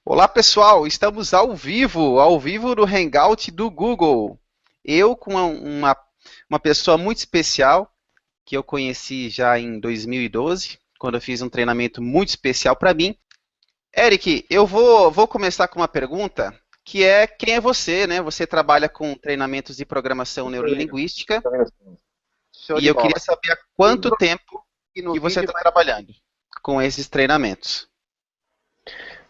Olá pessoal, estamos ao vivo no Hangout do Google. Eu com uma pessoa muito especial que eu conheci já em 2012, quando eu fiz um treinamento muito especial para mim. Eric, eu vou começar com uma pergunta que é quem é você, né? Você trabalha com treinamentos de programação neurolinguística Show e de eu queria bola. saber há E quanto tempo aqui no que você vídeo, está mas trabalhando com esses treinamentos.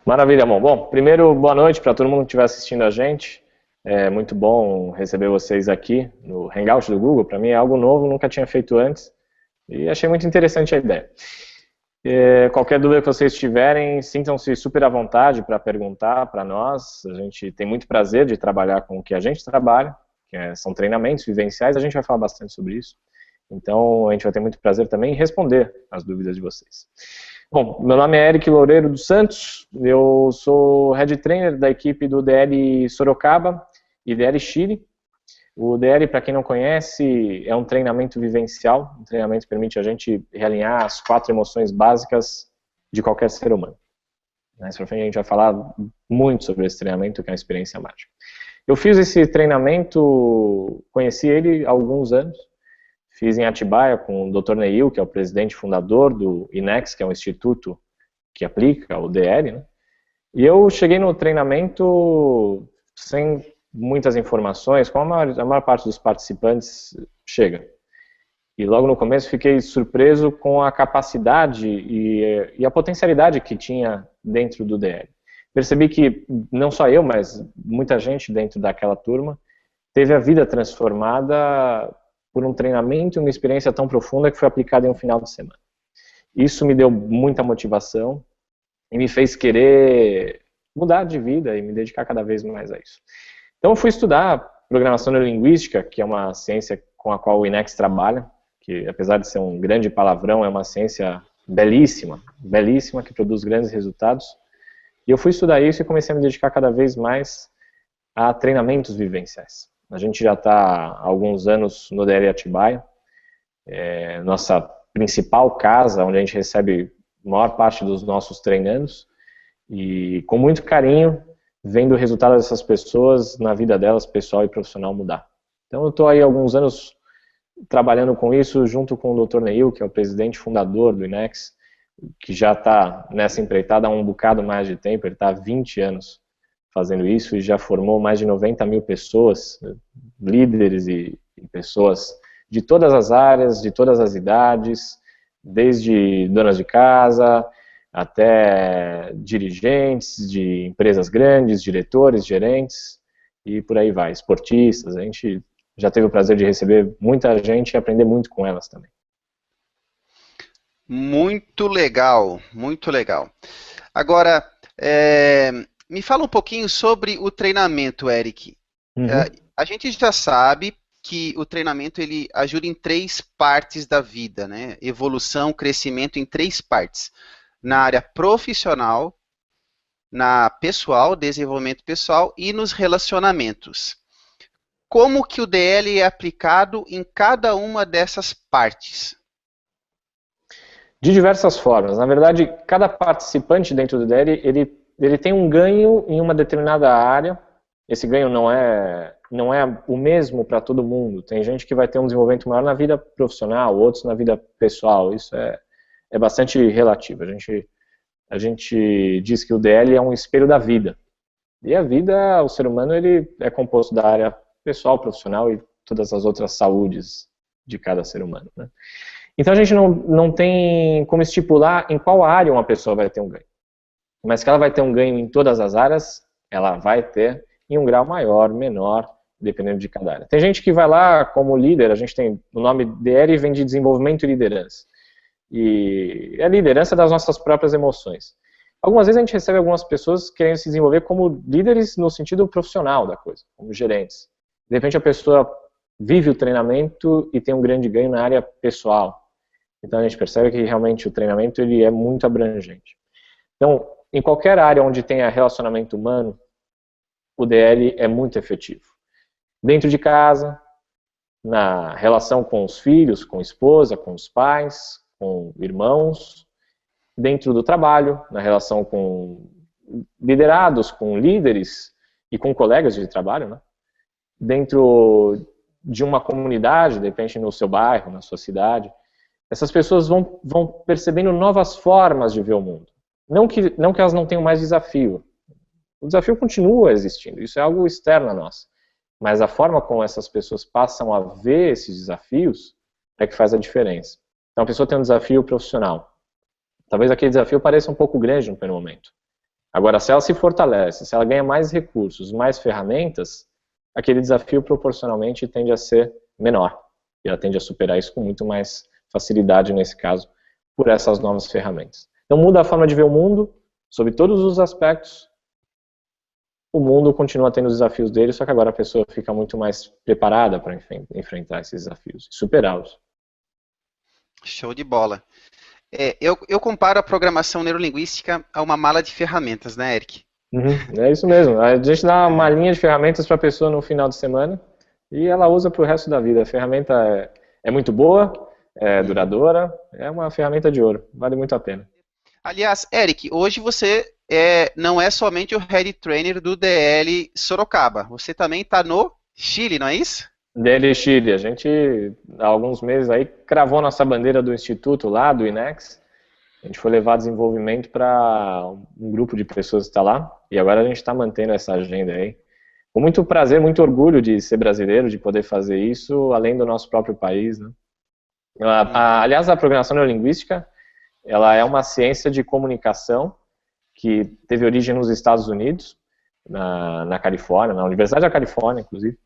maravilha, irmão. Bom, primeiro, boa noite para todo mundo que estiver assistindo a gente. É muito bom receber vocês aqui no Hangout do Google. Para mim é algo novo, nunca tinha feito antes e achei muito interessante a ideia. Qualquer dúvida que vocês tiverem, sintam-se super à vontade para perguntar para nós. A gente tem muito prazer de trabalhar com o que a gente trabalha, são treinamentos vivenciais, a gente vai falar bastante sobre isso. Então, a gente vai ter muito prazer também em responder as dúvidas de vocês. Bom, meu nome é Eric Loureiro dos Santos, eu sou Head Trainer da equipe do DL Sorocaba e DL Chile. O DL, para quem não conhece, é um treinamento vivencial, um treinamento que permite a gente realinhar as 4 emoções básicas de qualquer ser humano. Mais pra frente a gente vai falar muito sobre esse treinamento, que é uma experiência mágica. Eu fiz esse treinamento, conheci ele há alguns anos, fiz em Atibaia com o Dr. Neil, que é o presidente e fundador do INEX, que é um instituto que aplica o DL, né? E eu cheguei no treinamento sem muitas informações, como a maior parte dos participantes chega. E logo no começo fiquei surpreso com a capacidade e a potencialidade que tinha dentro do DL. Percebi que não só eu, mas muita gente dentro daquela turma teve a vida transformada por um treinamento e uma experiência tão profunda que foi aplicada em um final de semana. Isso me deu muita motivação e me fez querer mudar de vida e me dedicar cada vez mais a isso. Então eu fui estudar programação neurolinguística, que é uma ciência com a qual o INEX trabalha, que apesar de ser um grande palavrão, é uma ciência belíssima, belíssima, que produz grandes resultados. E eu fui estudar isso e comecei a me dedicar cada vez mais a treinamentos vivenciais. A gente já está há alguns anos no DL Atibaia, nossa principal casa, onde a gente recebe a maior parte dos nossos treinandos, e com muito carinho, vendo o resultado dessas pessoas na vida delas, pessoal e profissional, mudar. Então eu estou aí há alguns anos trabalhando com isso, junto com o Dr. Neil, que é o presidente fundador do INEX, que já está nessa empreitada há um bocado mais de tempo, ele está há 20 anos fazendo isso e já formou mais de 90 mil pessoas, líderes e pessoas de todas as áreas, de todas as idades, desde donas de casa até dirigentes de empresas grandes, diretores, gerentes e por aí vai, esportistas. A gente já teve o prazer de receber muita gente e aprender muito com elas também. Muito legal, muito legal. Agora, me fala um pouquinho sobre o treinamento, Eric. Uhum. A gente já sabe que o treinamento ele ajuda em três partes da vida, né? Evolução, crescimento em três partes. Na área profissional, na pessoal, desenvolvimento pessoal e nos relacionamentos. Como que o DL é aplicado em cada uma dessas partes? De diversas formas. Na verdade, cada participante dentro do DL, ele tem um ganho em uma determinada área. Esse ganho não é o mesmo para todo mundo. Tem gente que vai ter um desenvolvimento maior na vida profissional, outros na vida pessoal. Isso é bastante relativo. A gente diz que o DL é um espelho da vida. E a vida, o ser humano, ele é composto da área pessoal, profissional e todas as outras saúdes de cada ser humano, né? Então a gente não tem como estipular em qual área uma pessoa vai ter um ganho. Mas que ela vai ter um ganho em todas as áreas, ela vai ter em um grau maior, menor, dependendo de cada área. Tem gente que vai lá como líder, a gente tem, o nome DL vem de desenvolvimento e liderança. E é a liderança das nossas próprias emoções. Algumas vezes a gente recebe algumas pessoas querendo se desenvolver como líderes no sentido profissional da coisa, como gerentes. De repente a pessoa vive o treinamento e tem um grande ganho na área pessoal. Então a gente percebe que realmente o treinamento ele é muito abrangente. Então, em qualquer área onde tenha relacionamento humano, o DL é muito efetivo. Dentro de casa, na relação com os filhos, com a esposa, com os pais, com irmãos, dentro do trabalho, na relação com liderados com líderes e com colegas de trabalho, né? Dentro de uma comunidade, de repente no seu bairro, na sua cidade, essas pessoas vão percebendo novas formas de ver o mundo. Não que elas não tenham mais desafio. O desafio continua existindo, isso é algo externo a nós. Mas a forma como essas pessoas passam a ver esses desafios é que faz a diferença. Então a pessoa tem um desafio profissional. Talvez aquele desafio pareça um pouco grande no primeiro momento. Agora, se ela se fortalece, se ela ganha mais recursos, mais ferramentas, aquele desafio proporcionalmente tende a ser menor. E ela tende a superar isso com muito mais facilidade, nesse caso, por essas novas ferramentas. Então muda a forma de ver o mundo, sob todos os aspectos. O mundo continua tendo os desafios dele, só que agora a pessoa fica muito mais preparada para enfrentar esses desafios e superá-los. Show de bola. Eu comparo a programação neurolinguística a uma mala de ferramentas, né, Eric? É isso mesmo. A gente dá uma malinha de ferramentas para a pessoa no final de semana e ela usa para o resto da vida. A ferramenta é muito boa, é duradoura, é uma ferramenta de ouro, vale muito a pena. Aliás, Eric, hoje você não é somente o Head Trainer do DL Sorocaba, você também está no Chile, não é isso? DL Chile, a gente há alguns meses aí cravou nossa bandeira do instituto lá, do INEX. A gente foi levar desenvolvimento para um grupo de pessoas que está lá e agora a gente está mantendo essa agenda aí. Com muito prazer, muito orgulho de ser brasileiro, de poder fazer isso além do nosso próprio país, né? Aliás, a programação neurolinguística, ela é uma ciência de comunicação que teve origem nos Estados Unidos, na Califórnia, na Universidade da Califórnia, inclusive.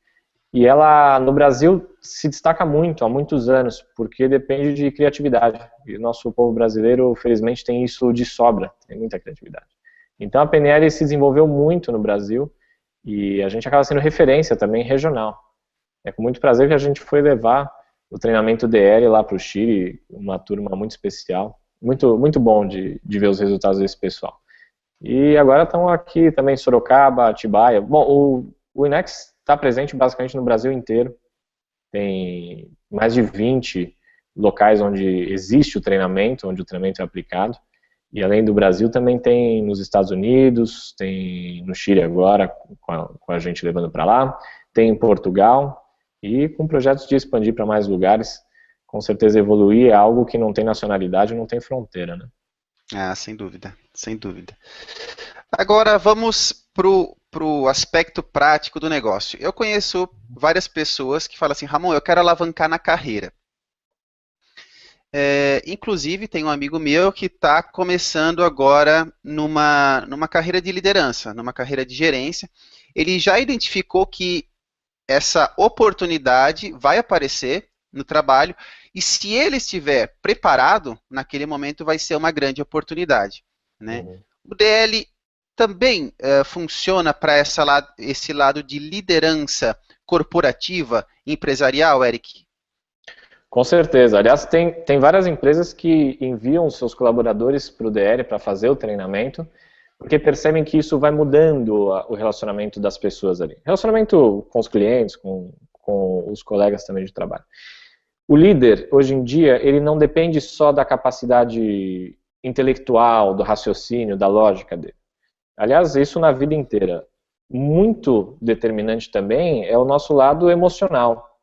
E ela, no Brasil, se destaca muito, há muitos anos, porque depende de criatividade. E o nosso povo brasileiro, felizmente, tem isso de sobra, tem muita criatividade. Então a PNL se desenvolveu muito no Brasil e a gente acaba sendo referência também regional. É com muito prazer que a gente foi levar o treinamento DL lá para o Chile, uma turma muito especial. Muito, muito bom de ver os resultados desse pessoal. E agora estão aqui também em Sorocaba, Atibaia. Bom, o INEX está presente basicamente no Brasil inteiro. Tem mais de 20 locais onde existe o treinamento, onde o treinamento é aplicado. E além do Brasil também tem nos Estados Unidos, tem no Chile agora, com a gente levando para lá, tem em Portugal e com projetos de expandir para mais lugares. Com certeza evoluir é algo que não tem nacionalidade, não tem fronteira, né? Ah, sem dúvida, sem dúvida. Agora vamos pro aspecto prático do negócio. Eu conheço várias pessoas que falam assim, Ramon, eu quero alavancar na carreira. Inclusive, tem um amigo meu que está começando agora numa carreira de liderança, numa carreira de gerência. Ele já identificou que essa oportunidade vai aparecer no trabalho e se ele estiver preparado, naquele momento vai ser uma grande oportunidade, né? O DL também funciona para esse lado de liderança corporativa, empresarial, Eric? Com certeza. Aliás, tem várias empresas que enviam seus colaboradores para o DL para fazer o treinamento, porque percebem que isso vai mudando o relacionamento das pessoas ali. Relacionamento com os clientes, com os colegas também de trabalho. O líder, hoje em dia, ele não depende só da capacidade intelectual, do raciocínio, da lógica dele. Aliás, isso na vida inteira. Muito determinante também é o nosso lado emocional.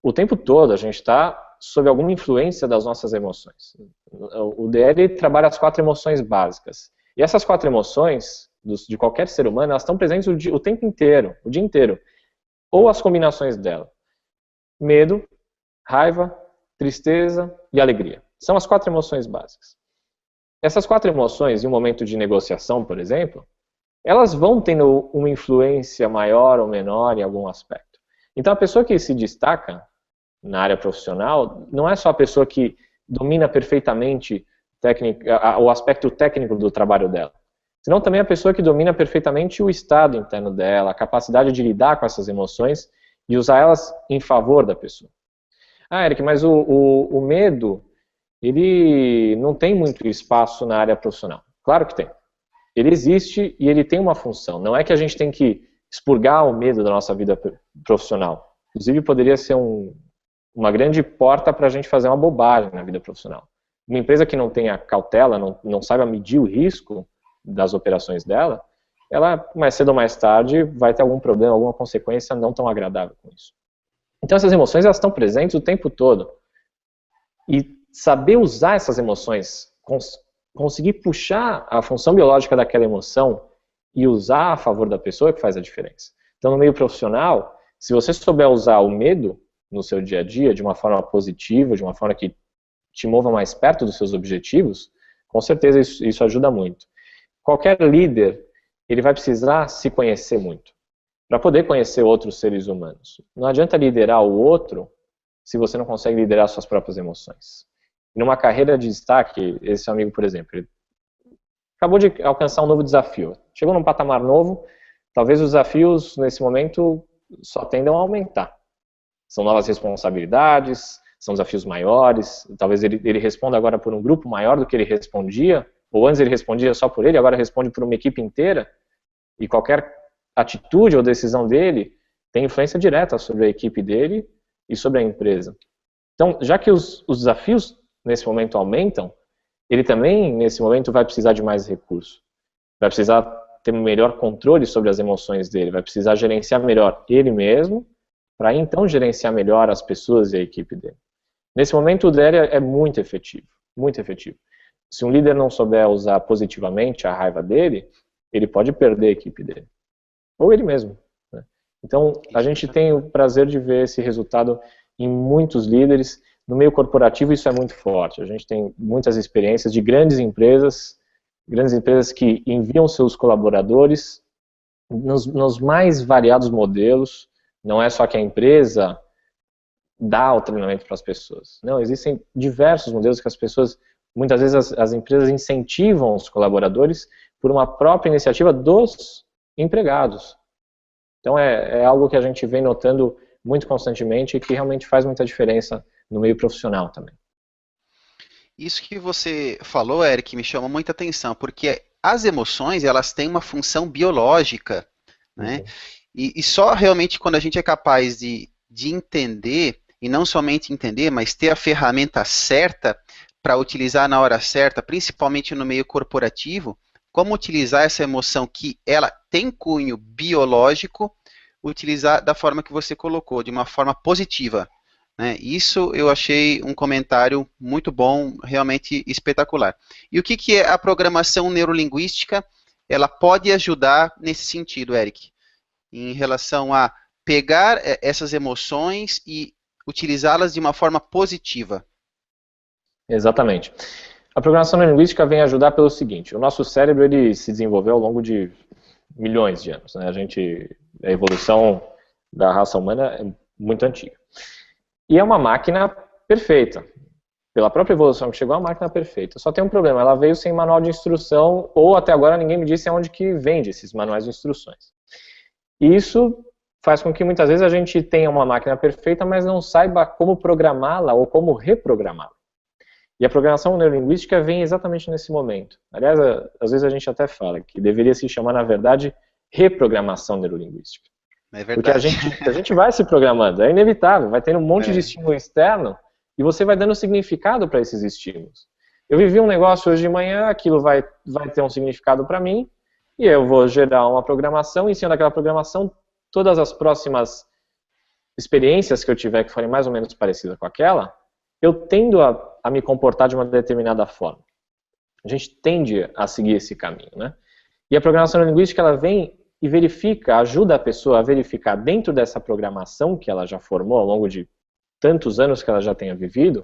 O tempo todo a gente está sob alguma influência das nossas emoções. O DL trabalha as 4 emoções básicas. E essas 4 emoções, de qualquer ser humano, elas estão presentes o tempo inteiro, o dia inteiro. Ou as combinações dela. Medo, raiva, tristeza e alegria. São as 4 emoções básicas. Essas 4 emoções, em um momento de negociação, por exemplo, elas vão tendo uma influência maior ou menor em algum aspecto. Então a pessoa que se destaca na área profissional não é só a pessoa que domina perfeitamente o aspecto técnico do trabalho dela, senão também a pessoa que domina perfeitamente o estado interno dela, a capacidade de lidar com essas emoções e usar elas em favor da pessoa. Ah, Eric, mas o medo, ele não tem muito espaço na área profissional. Claro que tem. Ele existe e ele tem uma função. Não é que a gente tem que expurgar o medo da nossa vida profissional. Inclusive, poderia ser uma grande porta para a gente fazer uma bobagem na vida profissional. Uma empresa que não tenha cautela, não saiba medir o risco das operações dela, ela, mais cedo ou mais tarde, vai ter algum problema, alguma consequência não tão agradável com isso. Então essas emoções, elas estão presentes o tempo todo. E saber usar essas emoções, conseguir puxar a função biológica daquela emoção e usar a favor da pessoa é que faz a diferença. Então no meio profissional, se você souber usar o medo no seu dia a dia de uma forma positiva, de uma forma que te mova mais perto dos seus objetivos, com certeza isso ajuda muito. Qualquer líder, ele vai precisar se conhecer muito, para poder conhecer outros seres humanos. Não adianta liderar o outro se você não consegue liderar suas próprias emoções. Numa carreira de destaque, esse amigo, por exemplo, ele acabou de alcançar um novo desafio. Chegou num patamar novo, talvez os desafios, nesse momento, só tendam a aumentar. São novas responsabilidades, são desafios maiores, talvez ele responda agora por um grupo maior do que ele respondia, ou antes ele respondia só por ele, agora responde por uma equipe inteira, e qualquer atitude ou decisão dele tem influência direta sobre a equipe dele e sobre a empresa. Então, já que os desafios nesse momento aumentam, ele também, nesse momento, vai precisar de mais recursos. Vai precisar ter um melhor controle sobre as emoções dele, vai precisar gerenciar melhor ele mesmo, para então gerenciar melhor as pessoas e a equipe dele. Nesse momento, o DER é muito efetivo, muito efetivo. Se um líder não souber usar positivamente a raiva dele, ele pode perder a equipe dele, ou ele mesmo. Né? Então, a gente tem o prazer de ver esse resultado em muitos líderes. No meio corporativo isso é muito forte. A gente tem muitas experiências de grandes empresas que enviam seus colaboradores nos mais variados modelos. Não é só que a empresa dá o treinamento para as pessoas. Não, existem diversos modelos que as pessoas, muitas vezes as empresas incentivam os colaboradores por uma própria iniciativa dos empregados. Então é algo que a gente vem notando muito constantemente e que realmente faz muita diferença no meio profissional também. Isso que você falou, Eric, me chama muita atenção, porque as emoções, elas têm uma função biológica, né? E só realmente quando a gente é capaz de entender, e não somente entender, mas ter a ferramenta certa para utilizar na hora certa, principalmente no meio corporativo, como utilizar essa emoção que ela tem cunho biológico, utilizar da forma que você colocou, de uma forma positiva. Né? Isso eu achei um comentário muito bom, realmente espetacular. E o que é a programação neurolinguística? Ela pode ajudar nesse sentido, Eric, em relação a pegar essas emoções e utilizá-las de uma forma positiva. Exatamente. A programação neurolinguística vem ajudar pelo seguinte: o nosso cérebro ele se desenvolveu ao longo de milhões de anos. Né? A evolução da raça humana é muito antiga. E é uma máquina perfeita. Pela própria evolução que chegou, é uma máquina perfeita. Só tem um problema, ela veio sem manual de instrução, ou até agora ninguém me disse aonde que vende esses manuais de instruções. E isso faz com que muitas vezes a gente tenha uma máquina perfeita, mas não saiba como programá-la ou como reprogramá-la. E a programação neurolinguística vem exatamente nesse momento. Aliás, às vezes a gente até fala que deveria se chamar, na verdade, reprogramação neurolinguística. É verdade. Porque a gente vai se programando, é inevitável, vai tendo um monte de estímulo externo e você vai dando significado para esses estímulos. Eu vivi um negócio hoje de manhã, aquilo vai ter um significado para mim e eu vou gerar uma programação e em cima daquela programação, todas as próximas experiências que eu tiver que forem mais ou menos parecidas com aquela, eu tendo a me comportar de uma determinada forma. A gente tende a seguir esse caminho, né? E a programação linguística, ela vem e verifica, ajuda a pessoa a verificar dentro dessa programação que ela já formou ao longo de tantos anos que ela já tenha vivido,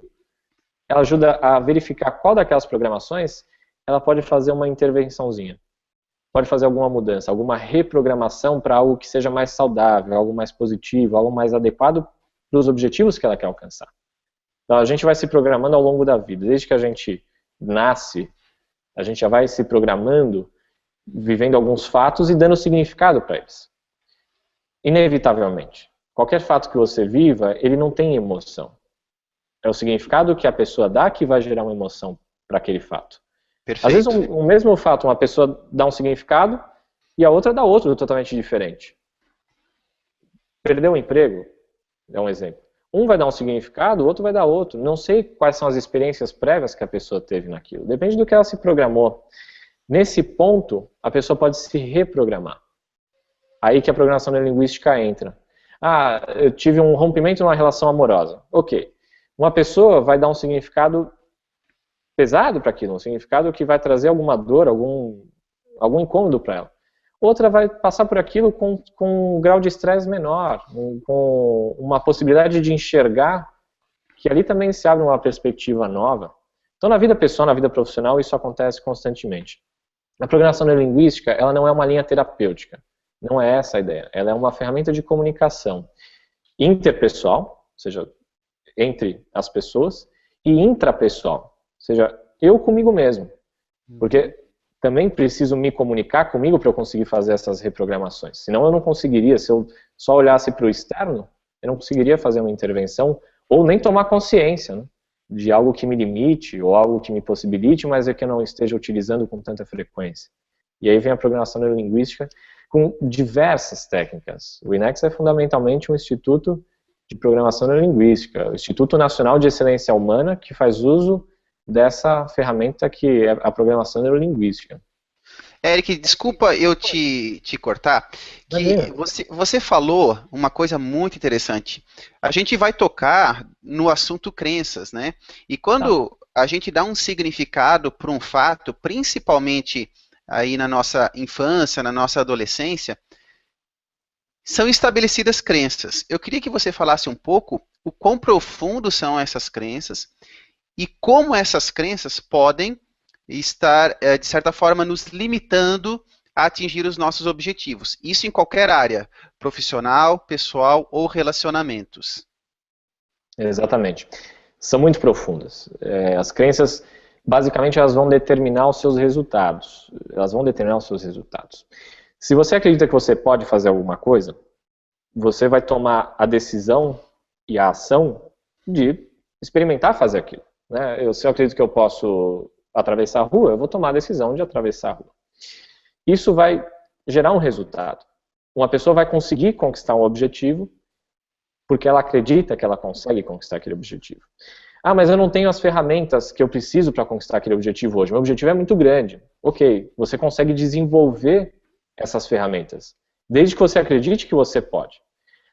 ela ajuda a verificar qual daquelas programações ela pode fazer uma intervençãozinha. Pode fazer alguma mudança, alguma reprogramação para algo que seja mais saudável, algo mais positivo, algo mais adequado para os objetivos que ela quer alcançar. Então a gente vai se programando ao longo da vida. Desde que a gente nasce, a gente já vai se programando, vivendo alguns fatos e dando significado para eles. Inevitavelmente. Qualquer fato que você viva, ele não tem emoção. É o significado que a pessoa dá que vai gerar uma emoção para aquele fato. Perfeito. Às vezes o mesmo fato, uma pessoa dá um significado e a outra dá outro totalmente diferente. Perdeu o emprego, é um exemplo. Um vai dar um significado, o outro vai dar outro. Não sei quais são as experiências prévias que a pessoa teve naquilo. Depende do que ela se programou. Nesse ponto, a pessoa pode se reprogramar. Aí que a programação neurolinguística entra. Ah, eu tive um rompimento numa relação amorosa. Ok. Uma pessoa vai dar um significado pesado para aquilo, um significado que vai trazer alguma dor, algum incômodo para ela. Outra vai passar por aquilo com um grau de estresse menor, com uma possibilidade de enxergar que ali também se abre uma perspectiva nova. Então, na vida pessoal, na vida profissional, isso acontece constantemente. A programação neurolinguística, ela não é uma linha terapêutica. Não é essa a ideia. Ela é uma ferramenta de comunicação interpessoal, ou seja, entre as pessoas, e intrapessoal, ou seja, eu comigo mesmo. Porque também preciso me comunicar comigo para eu conseguir fazer essas reprogramações. Senão eu não conseguiria, se eu só olhasse para o externo, eu não conseguiria fazer uma intervenção ou nem tomar consciência, né, de algo que me limite ou algo que me possibilite, mas é que eu não esteja utilizando com tanta frequência. E aí vem a programação neurolinguística com diversas técnicas. O INEX é fundamentalmente um instituto de programação neurolinguística, o Instituto Nacional de Excelência Humana, que faz uso dessa ferramenta que é a programação neurolinguística. Eric, desculpa eu te cortar, que você falou uma coisa muito interessante. A gente vai tocar no assunto crenças, né? E quando a gente dá um significado para um fato, principalmente aí na nossa infância, na nossa adolescência, são estabelecidas crenças. Eu queria que você falasse um pouco o quão profundo são essas crenças e como essas crenças podem estar, de certa forma, nos limitando a atingir os nossos objetivos. Isso em qualquer área, profissional, pessoal ou relacionamentos. Exatamente. São muito profundas. As crenças, basicamente, elas vão determinar os seus resultados. Elas vão determinar os seus resultados. Se você acredita que você pode fazer alguma coisa, você vai tomar a decisão e a ação de experimentar fazer aquilo. Né? Se eu acredito que eu posso atravessar a rua, eu vou tomar a decisão de atravessar a rua. Isso vai gerar um resultado. Uma pessoa vai conseguir conquistar um objetivo porque ela acredita que ela consegue conquistar aquele objetivo. Ah, mas eu não tenho as ferramentas que eu preciso para conquistar aquele objetivo hoje. Meu objetivo é muito grande. Ok, você consegue desenvolver essas ferramentas, desde que você acredite que você pode.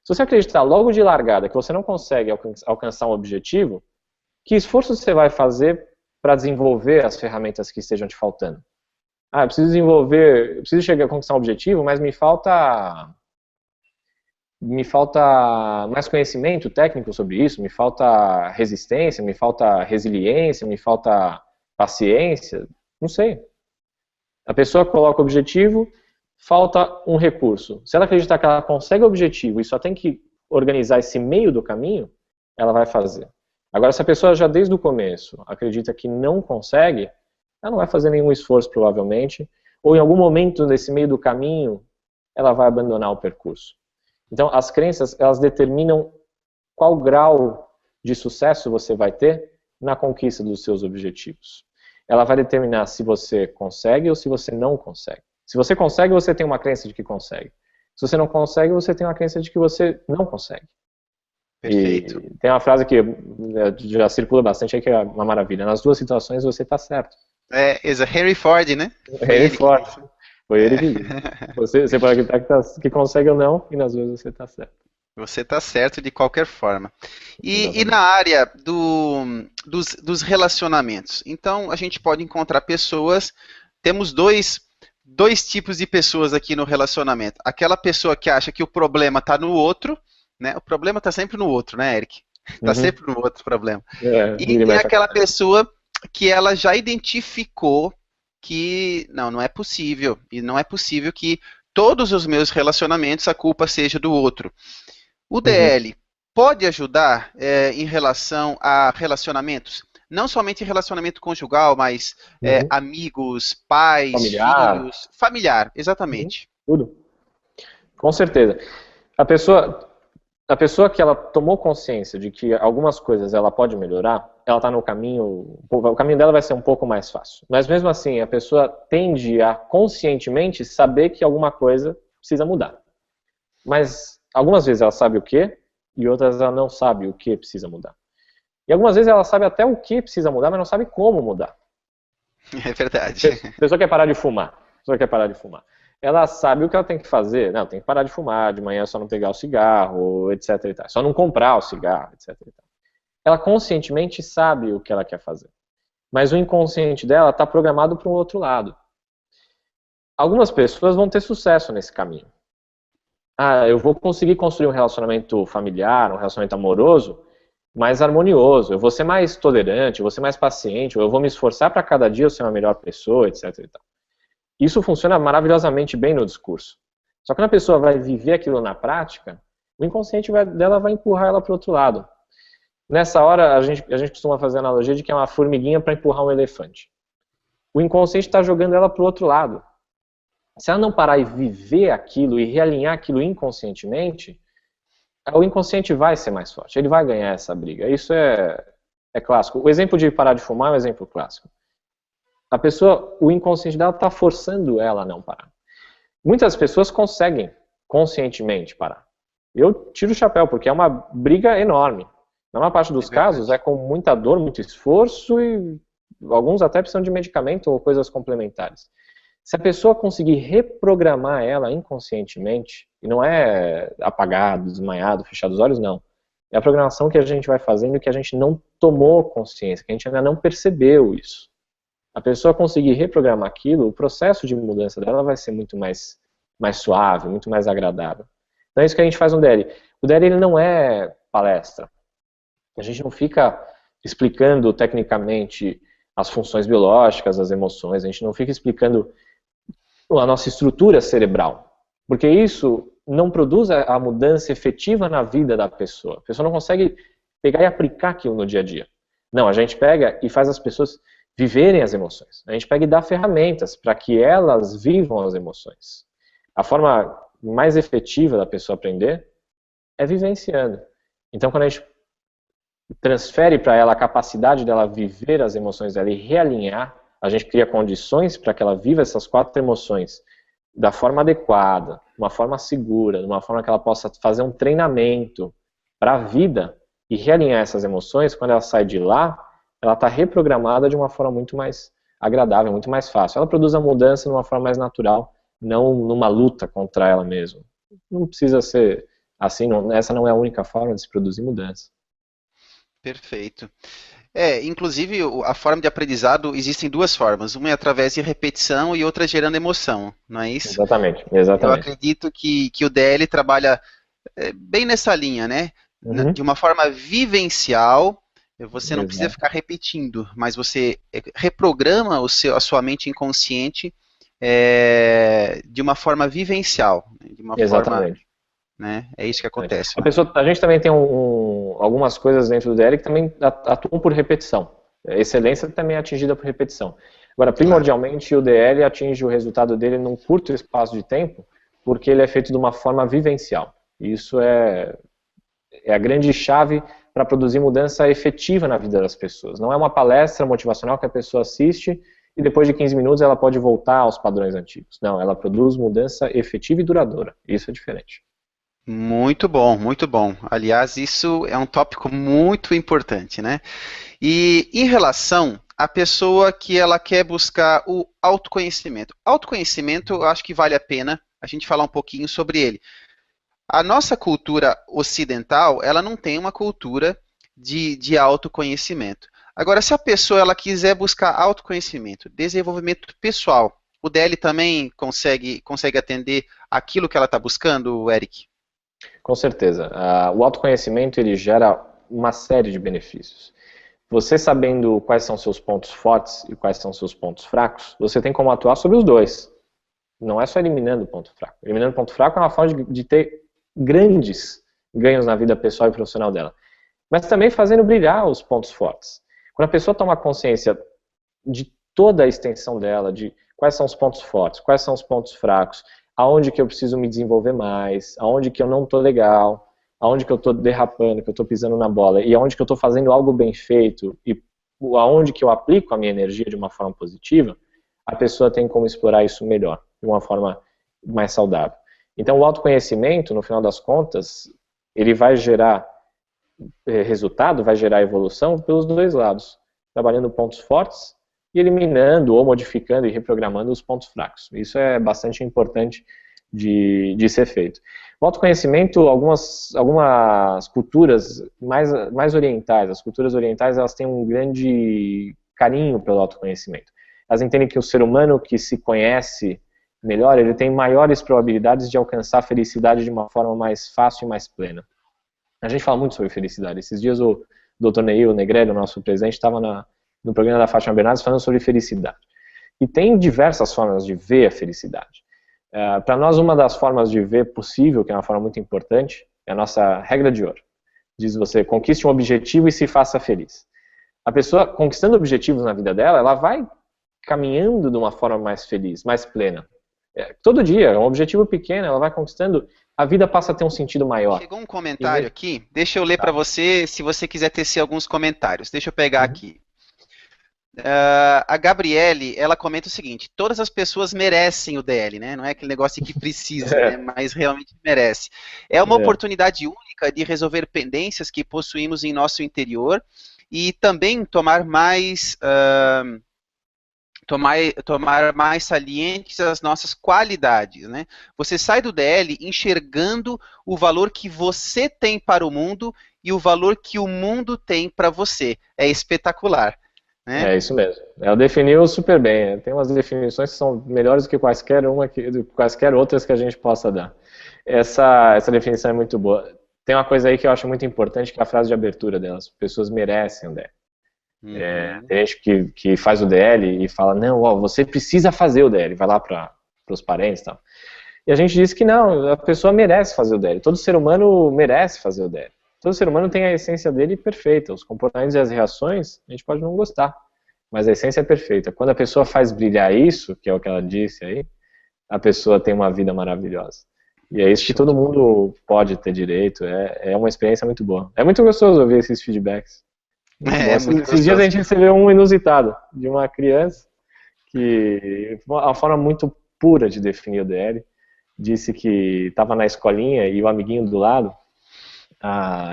Se você acreditar logo de largada que você não consegue alcançar um objetivo, que esforço você vai fazer para desenvolver as ferramentas que estejam te faltando? Ah, eu preciso chegar a conquistar um objetivo, mas me falta mais conhecimento técnico sobre isso, me falta resistência, me falta resiliência, me falta paciência, não sei. A pessoa coloca o objetivo, falta um recurso. Se ela acreditar que ela consegue o objetivo e só tem que organizar esse meio do caminho, ela vai fazer. Agora, se a pessoa já desde o começo acredita que não consegue, ela não vai fazer nenhum esforço provavelmente, ou em algum momento nesse meio do caminho, ela vai abandonar o percurso. Então, as crenças, elas determinam qual grau de sucesso você vai ter na conquista dos seus objetivos. Ela vai determinar se você consegue ou se você não consegue. Se você consegue, você tem uma crença de que consegue. Se você não consegue, você tem uma crença de que você não consegue. Perfeito. E tem uma frase que já circula bastante aí que é uma maravilha. Nas duas situações você está certo. É Henry Ford, né? Henry Ford. Foi ele que disse. Você pode acreditar que consegue ou não, e nas duas você está certo. Você está certo de qualquer forma. E na área dos relacionamentos? Então, a gente pode encontrar pessoas, temos dois tipos de pessoas aqui no relacionamento. Aquela pessoa que acha que o problema está no outro, né? O problema está sempre no outro, né, Eric? Está sempre no outro problema. E tem aquela pessoa que ela já identificou que não é possível, e não é possível que todos os meus relacionamentos a culpa seja do outro. O DL pode ajudar em relação a relacionamentos? Não somente relacionamento conjugal, mas amigos, pais, filhos, familiar, exatamente. Tudo. Com certeza. A pessoa que ela tomou consciência de que algumas coisas ela pode melhorar, ela está no caminho, o caminho dela vai ser um pouco mais fácil. Mas mesmo assim, a pessoa tende a conscientemente saber que alguma coisa precisa mudar. Mas algumas vezes ela sabe o que, e outras ela não sabe o que precisa mudar. E algumas vezes ela sabe até o que precisa mudar, mas não sabe como mudar. É verdade. A pessoa quer parar de fumar. A pessoa quer parar de fumar. Ela sabe o que ela tem que fazer. Não, tem que parar de fumar, de manhã é só não pegar o cigarro, etc. e tal. Só não comprar o cigarro, etc. e tal. Ela conscientemente sabe o que ela quer fazer. Mas o inconsciente dela está programado para um outro lado. Algumas pessoas vão ter sucesso nesse caminho. Ah, eu vou conseguir construir um relacionamento familiar, um relacionamento amoroso mais harmonioso, eu vou ser mais tolerante, eu vou ser mais paciente, eu vou me esforçar para cada dia eu ser uma melhor pessoa, etc. e tal. Isso funciona maravilhosamente bem no discurso. Só que quando a pessoa vai viver aquilo na prática, o inconsciente dela vai empurrar ela para o outro lado. Nessa hora, a gente costuma fazer a analogia de que é uma formiguinha para empurrar um elefante. O inconsciente está jogando ela para o outro lado. Se ela não parar e viver aquilo e realinhar aquilo inconscientemente, o inconsciente vai ser mais forte, ele vai ganhar essa briga. Isso é clássico. O exemplo de parar de fumar é um exemplo clássico. A pessoa, o inconsciente dela está forçando ela a não parar. Muitas pessoas conseguem conscientemente parar. Eu tiro o chapéu, porque é uma briga enorme. Na maior parte dos casos é com muita dor, muito esforço e alguns até precisam de medicamento ou coisas complementares. Se a pessoa conseguir reprogramar ela inconscientemente, e não é apagado, desmaiado, fechado os olhos, não. É a programação que a gente vai fazendo que a gente não tomou consciência, que a gente ainda não percebeu isso. A pessoa conseguir reprogramar aquilo, o processo de mudança dela vai ser muito mais suave, muito mais agradável. Então é isso que a gente faz no DL. O DL ele não é palestra. A gente não fica explicando tecnicamente as funções biológicas, as emoções, a gente não fica explicando a nossa estrutura cerebral, porque isso não produz a mudança efetiva na vida da pessoa. A pessoa não consegue pegar e aplicar aquilo no dia a dia. Não, a gente pega e faz as pessoas viverem as emoções. A gente pega e dá ferramentas para que elas vivam as emoções. A forma mais efetiva da pessoa aprender é vivenciando. Então, quando a gente transfere para ela a capacidade dela viver as emoções dela e realinhar, a gente cria condições para que ela viva essas 4 emoções da forma adequada, de uma forma segura, de uma forma que ela possa fazer um treinamento para a vida e realinhar essas emoções. Quando ela sai de lá, ela está reprogramada de uma forma muito mais agradável, muito mais fácil. Ela produz a mudança de uma forma mais natural, não numa luta contra ela mesma. Não precisa ser assim, essa não é a única forma de se produzir mudança. Perfeito. Inclusive a forma de aprendizado existem 2 formas, uma é através de repetição e outra gerando emoção, não é isso? Exatamente, Eu exatamente. acredito que o DL trabalha bem nessa linha, né? Uhum. De uma forma vivencial, você não precisa Exato. ficar repetindo, mas você reprograma a sua mente inconsciente de uma forma vivencial, de uma forma, Exatamente. né? É isso que acontece, né? A gente também tem algumas coisas dentro do DL que também atuam por repetição. A excelência também é atingida por repetição. Agora, Claro. primordialmente, o DL atinge o resultado dele num curto espaço de tempo, porque ele é feito de uma forma vivencial. Isso é a grande chave para produzir mudança efetiva na vida das pessoas. Não é uma palestra motivacional que a pessoa assiste e depois de 15 minutos ela pode voltar aos padrões antigos. Não, ela produz mudança efetiva e duradoura. Isso é diferente. Muito bom, muito bom. Aliás, isso é um tópico muito importante, né? E em relação à pessoa que ela quer buscar o autoconhecimento. Autoconhecimento, eu acho que vale a pena a gente falar um pouquinho sobre ele. A nossa cultura ocidental, ela não tem uma cultura de autoconhecimento. Agora, se a pessoa ela quiser buscar autoconhecimento, desenvolvimento pessoal, o DL também consegue atender aquilo que ela está buscando, Eric? Com certeza. O autoconhecimento ele gera uma série de benefícios. Você sabendo quais são seus pontos fortes e quais são seus pontos fracos, você tem como atuar sobre os dois. Não é só eliminando o ponto fraco. Eliminando o ponto fraco é uma forma de ter grandes ganhos na vida pessoal e profissional dela. Mas também fazendo brilhar os pontos fortes. Quando a pessoa toma consciência de toda a extensão dela, de quais são os pontos fortes, quais são os pontos fracos, aonde que eu preciso me desenvolver mais, aonde que eu não estou legal, aonde que eu estou derrapando, que eu estou pisando na bola, e aonde que eu estou fazendo algo bem feito, e aonde que eu aplico a minha energia de uma forma positiva, a pessoa tem como explorar isso melhor, de uma forma mais saudável. Então o autoconhecimento, no final das contas, ele vai gerar resultado, vai gerar evolução pelos dois lados, trabalhando pontos fortes e eliminando ou modificando e reprogramando os pontos fracos. Isso é bastante importante de ser feito. O autoconhecimento, algumas culturas mais orientais, as culturas orientais, elas têm um grande carinho pelo autoconhecimento. Elas entendem que o ser humano que se conhece melhor, ele tem maiores probabilidades de alcançar a felicidade de uma forma mais fácil e mais plena. A gente fala muito sobre felicidade. Esses dias o Dr. Neil Negrelli, o nosso presidente, estava no programa da Fátima Bernardes falando sobre felicidade. E tem diversas formas de ver a felicidade. Para nós, uma das formas de ver possível, que é uma forma muito importante, é a nossa regra de ouro. Diz você, conquiste um objetivo e se faça feliz. A pessoa, conquistando objetivos na vida dela, ela vai caminhando de uma forma mais feliz, mais plena. Todo dia, um objetivo pequeno, ela vai conquistando, a vida passa a ter um sentido maior. Chegou um comentário aqui, deixa eu ler para você, se você quiser tecer alguns comentários. Deixa eu pegar aqui. A Gabriele, ela comenta o seguinte: todas as pessoas merecem o DL, né? Não é aquele negócio que precisa, né? Mas realmente merece. É uma oportunidade única de resolver pendências que possuímos em nosso interior e também tomar mais salientes as nossas qualidades, né? Você sai do DL enxergando o valor que você tem para o mundo e o valor que o mundo tem para você. É espetacular. É isso mesmo. Ela definiu super bem. Tem umas definições que são melhores do que quaisquer outras que a gente possa dar. Essa definição é muito boa. Tem uma coisa aí que eu acho muito importante, que é a frase de abertura delas. Pessoas merecem o DL. Tem gente que faz o DL e fala, não, você precisa fazer o DL. Vai lá para os parentes e tal. E a gente diz que não, a pessoa merece fazer o DL. Todo ser humano merece fazer o DL. Todo ser humano tem a essência dele perfeita. Os comportamentos e as reações, a gente pode não gostar, mas a essência é perfeita. Quando a pessoa faz brilhar isso, que é o que ela disse aí, a pessoa tem uma vida maravilhosa. E é isso que todo mundo pode ter direito. É uma experiência muito boa. É muito gostoso ouvir esses feedbacks. Esses dias a gente recebeu um inusitado de uma criança que, uma forma muito pura de definir o DL, disse que estava na escolinha e o amiguinho do lado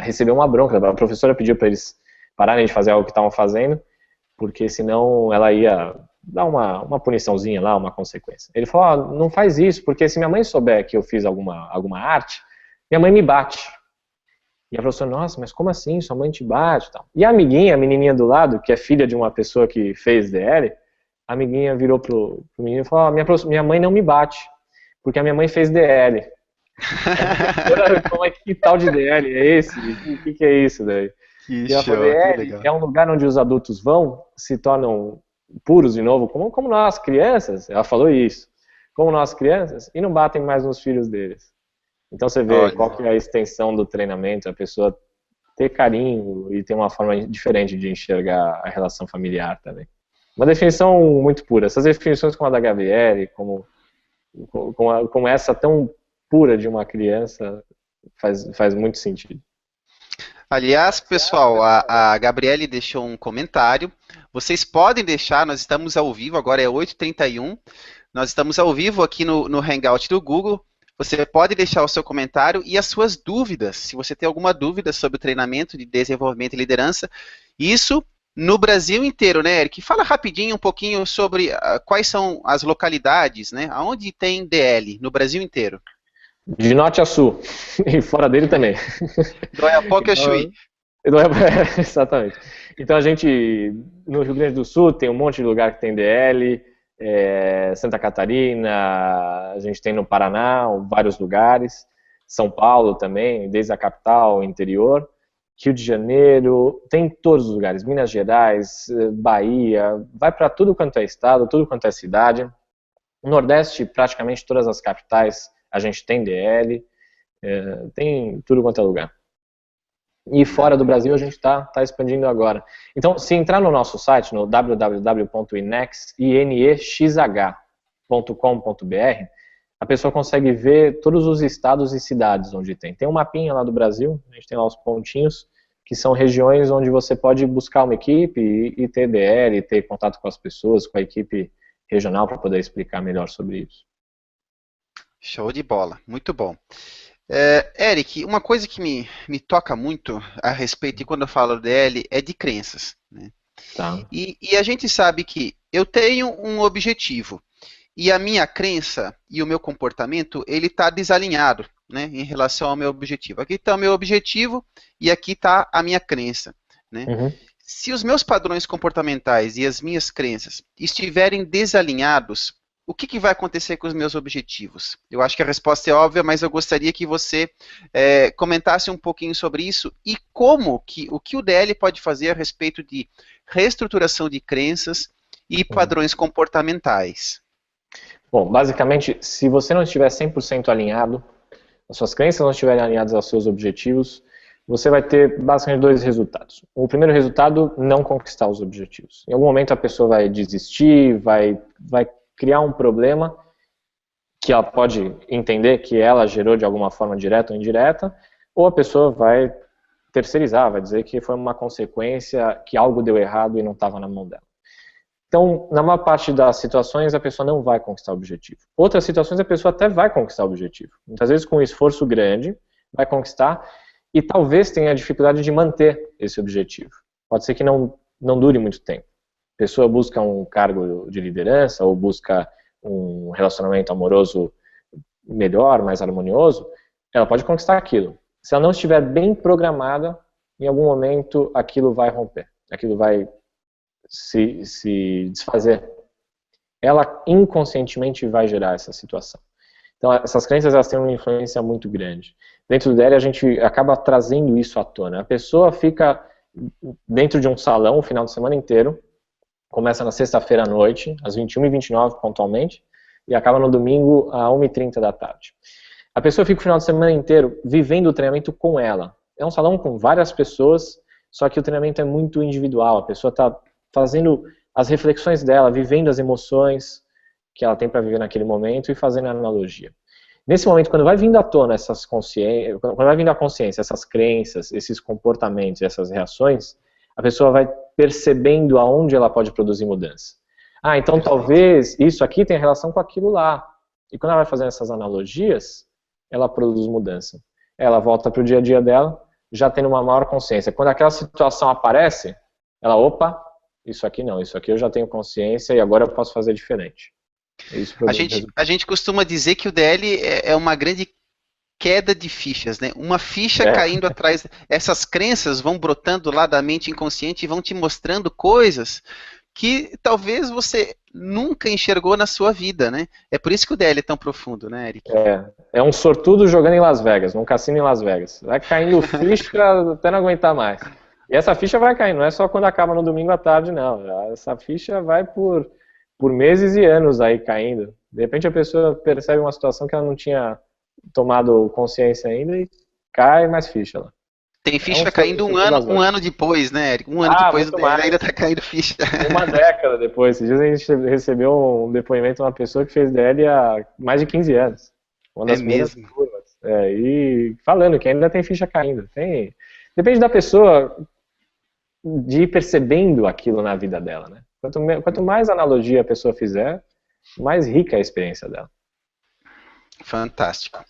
recebeu uma bronca. A professora pediu para eles pararem de fazer algo que estavam fazendo, porque senão ela ia dar uma puniçãozinha lá, uma consequência. Ele falou, não faz isso, porque se minha mãe souber que eu fiz alguma arte, minha mãe me bate. E a professora, nossa, mas como assim? Sua mãe te bate? E a amiguinha, a menininha do lado, que é filha de uma pessoa que fez DL, a amiguinha virou pro menino e falou, minha mãe não me bate, porque a minha mãe fez DL. Como é que tal de DL é esse? O que é isso daí? Que show, que legal. É um lugar onde os adultos vão, se tornam puros de novo, como nós, crianças, ela falou isso, como nós, crianças, e não batem mais nos filhos deles. Então você vê qual que é a extensão do treinamento, a pessoa ter carinho e ter uma forma diferente de enxergar a relação familiar também. Uma definição muito pura. Essas definições como a da Gabriele, como essa tão pura de uma criança, faz muito sentido. Aliás, pessoal, a Gabriele deixou um comentário. Vocês podem deixar, nós estamos ao vivo, agora é 8h31. Nós estamos ao vivo aqui no Hangout do Google. Você pode deixar o seu comentário e as suas dúvidas, se você tem alguma dúvida sobre o treinamento de desenvolvimento e liderança. Isso no Brasil inteiro, né, Eric? Fala rapidinho um pouquinho sobre quais são as localidades, né? Aonde tem DL no Brasil inteiro. De norte a sul, e fora dele também. Do Oiapoque ao Chuí. Exatamente. Então a gente, no Rio Grande do Sul, tem um monte de lugar que tem DL, Santa Catarina, a gente tem no Paraná, vários lugares, São Paulo também, desde a capital, interior, Rio de Janeiro, tem em todos os lugares, Minas Gerais, Bahia, vai para tudo quanto é estado, tudo quanto é cidade. No Nordeste, praticamente todas as capitais, a gente tem DL, tem tudo quanto é lugar. E fora do Brasil a gente está expandindo agora. Então, se entrar no nosso site, no www.inexh.com.br, a pessoa consegue ver todos os estados e cidades onde tem. Tem um mapinha lá do Brasil, a gente tem lá os pontinhos, que são regiões onde você pode buscar uma equipe e ter DL, ter contato com as pessoas, com a equipe regional para poder explicar melhor sobre isso. Show de bola, muito bom. Eric, uma coisa que me toca muito a respeito, e quando eu falo DL, é de crenças, né? Tá. E a gente sabe que eu tenho um objetivo e a minha crença e o meu comportamento, ele está desalinhado, né, em relação ao meu objetivo. Aqui está o meu objetivo e aqui está a minha crença, né? Uhum. Se os meus padrões comportamentais e as minhas crenças estiverem desalinhados, o que vai acontecer com os meus objetivos? Eu acho que a resposta é óbvia, mas eu gostaria que você comentasse um pouquinho sobre isso e o que o DL pode fazer a respeito de reestruturação de crenças e padrões comportamentais. Bom, basicamente, se você não estiver 100% alinhado, as suas crenças não estiverem alinhadas aos seus objetivos, você vai ter basicamente dois resultados. O primeiro resultado, não conquistar os objetivos. Em algum momento a pessoa vai desistir, vai criar um problema que ela pode entender que ela gerou de alguma forma direta ou indireta, ou a pessoa vai terceirizar, vai dizer que foi uma consequência, que algo deu errado e não estava na mão dela. Então, na maior parte das situações, a pessoa não vai conquistar o objetivo. Outras situações, a pessoa até vai conquistar o objetivo. Muitas vezes, com um esforço grande, vai conquistar e talvez tenha dificuldade de manter esse objetivo. Pode ser que não dure muito tempo. A pessoa busca um cargo de liderança ou busca um relacionamento amoroso melhor, mais harmonioso, ela pode conquistar aquilo. Se ela não estiver bem programada, em algum momento aquilo vai romper, aquilo vai se desfazer. Ela inconscientemente vai gerar essa situação. Então, essas crenças elas têm uma influência muito grande. Dentro do DL, a gente acaba trazendo isso à tona. A pessoa fica dentro de um salão o final de semana inteiro, começa na sexta-feira à noite, às 21h29 pontualmente, e acaba no domingo às 1h30 da tarde. A pessoa fica o final de semana inteiro vivendo o treinamento com ela. É um salão com várias pessoas, só que o treinamento é muito individual. A pessoa está fazendo as reflexões dela, vivendo as emoções que ela tem para viver naquele momento e fazendo a analogia. Nesse momento, quando vai vindo à tona quando vai vindo à consciência essas crenças, esses comportamentos, essas reações, a pessoa vai percebendo aonde ela pode produzir mudança. Ah, então talvez isso aqui tenha relação com aquilo lá. E quando ela vai fazendo essas analogias, ela produz mudança. Ela volta para o dia a dia dela, já tendo uma maior consciência. Quando aquela situação aparece, ela, opa, isso aqui não, isso aqui eu já tenho consciência e agora eu posso fazer diferente. A gente costuma dizer que o DL é uma grande queda de fichas, né? Uma ficha caindo atrás. Essas crenças vão brotando lá da mente inconsciente e vão te mostrando coisas que talvez você nunca enxergou na sua vida, né? É por isso que o DL é tão profundo, né, Eric? É um sortudo jogando em Las Vegas, num cassino em Las Vegas. Vai caindo ficha até não aguentar mais. E essa ficha vai caindo, não é só quando acaba no domingo à tarde, não. Essa ficha vai por meses e anos aí caindo. De repente a pessoa percebe uma situação que ela não tinha tomado consciência ainda e cai mais ficha lá. Tem ficha caindo um ano depois, né, Eric? Um ano depois ainda está caindo ficha. Uma década depois. Esses dias a gente recebeu um depoimento de uma pessoa que fez DL há mais de 15 anos. Uma das mesmo? turmas. E falando que ainda tem ficha caindo. Depende da pessoa de ir percebendo aquilo na vida dela, né? Quanto mais analogia a pessoa fizer, mais rica é a experiência dela. Fantástico.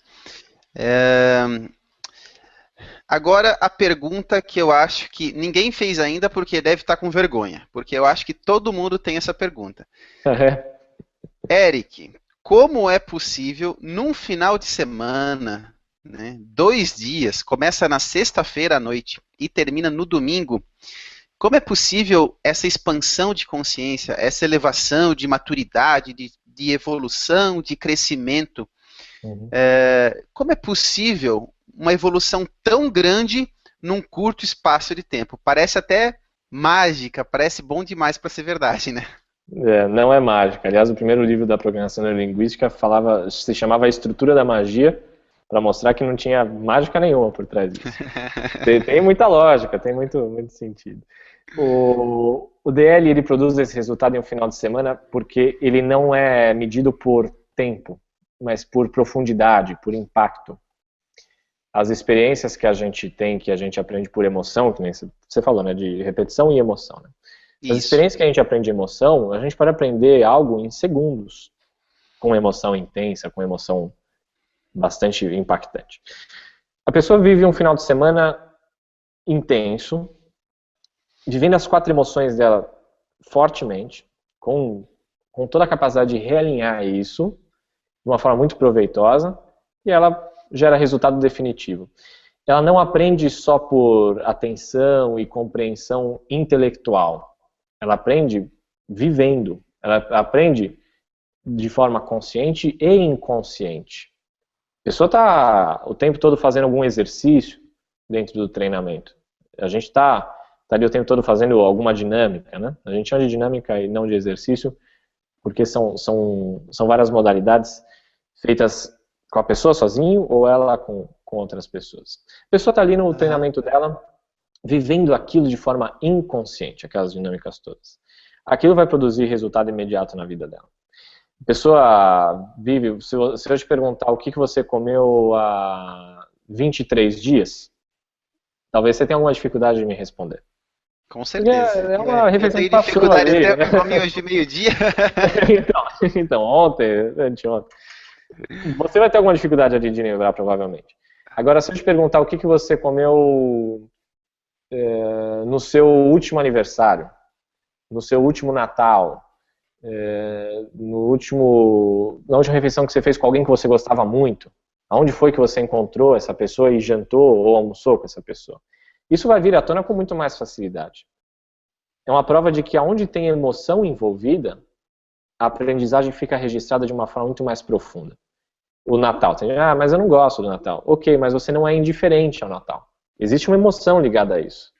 Agora a pergunta que eu acho que ninguém fez ainda porque deve estar com vergonha, porque eu acho que todo mundo tem essa pergunta. Eric, como é possível num final de semana, né, 2 dias, começa na sexta-feira à noite e termina no domingo, como é possível essa expansão de consciência, essa elevação de maturidade, de evolução, de crescimento? Como é possível uma evolução tão grande num curto espaço de tempo? Parece até mágica, parece bom demais para ser verdade, né? Não é mágica. Aliás, o primeiro livro da programação neurolinguística se chamava A Estrutura da Magia, para mostrar que não tinha mágica nenhuma por trás disso. Tem muita lógica, tem muito sentido. O DL ele produz esse resultado em um final de semana porque ele não é medido por tempo, mas por profundidade, por impacto. As experiências que a gente tem, que a gente aprende por emoção, que nem você falou, né, de repetição e emoção. Né? As experiências que a gente aprende de emoção, a gente pode aprender algo em segundos, com emoção intensa, com emoção bastante impactante. A pessoa vive um final de semana intenso, vivendo as 4 emoções dela fortemente, com toda a capacidade de realinhar isso de uma forma muito proveitosa, e ela gera resultado definitivo. Ela não aprende só por atenção e compreensão intelectual. Ela aprende vivendo. Ela aprende de forma consciente e inconsciente. A pessoa está o tempo todo fazendo algum exercício dentro do treinamento. A gente está ali o tempo todo fazendo alguma dinâmica, né? A gente chama de dinâmica e não de exercício, porque são várias modalidades feitas com a pessoa sozinho ou ela com outras pessoas. A pessoa está ali no treinamento dela, vivendo aquilo de forma inconsciente, aquelas dinâmicas todas. Aquilo vai produzir resultado imediato na vida dela. A pessoa vive, se eu te perguntar o que você comeu há 23 dias, talvez você tenha alguma dificuldade de me responder. Com certeza. É uma refeição que passou dificuldade ali. até para comer hoje de meio-dia. Então, ontem, anteontem. Você vai ter alguma dificuldade ali de lembrar, provavelmente. Agora, se eu te perguntar o que você comeu no seu último aniversário, no seu último Natal, na última refeição que você fez com alguém que você gostava muito, aonde foi que você encontrou essa pessoa e jantou ou almoçou com essa pessoa? Isso vai vir à tona com muito mais facilidade. É uma prova de que aonde tem emoção envolvida, a aprendizagem fica registrada de uma forma muito mais profunda. O Natal, mas eu não gosto do Natal. Ok, mas você não é indiferente ao Natal. Existe uma emoção ligada a isso.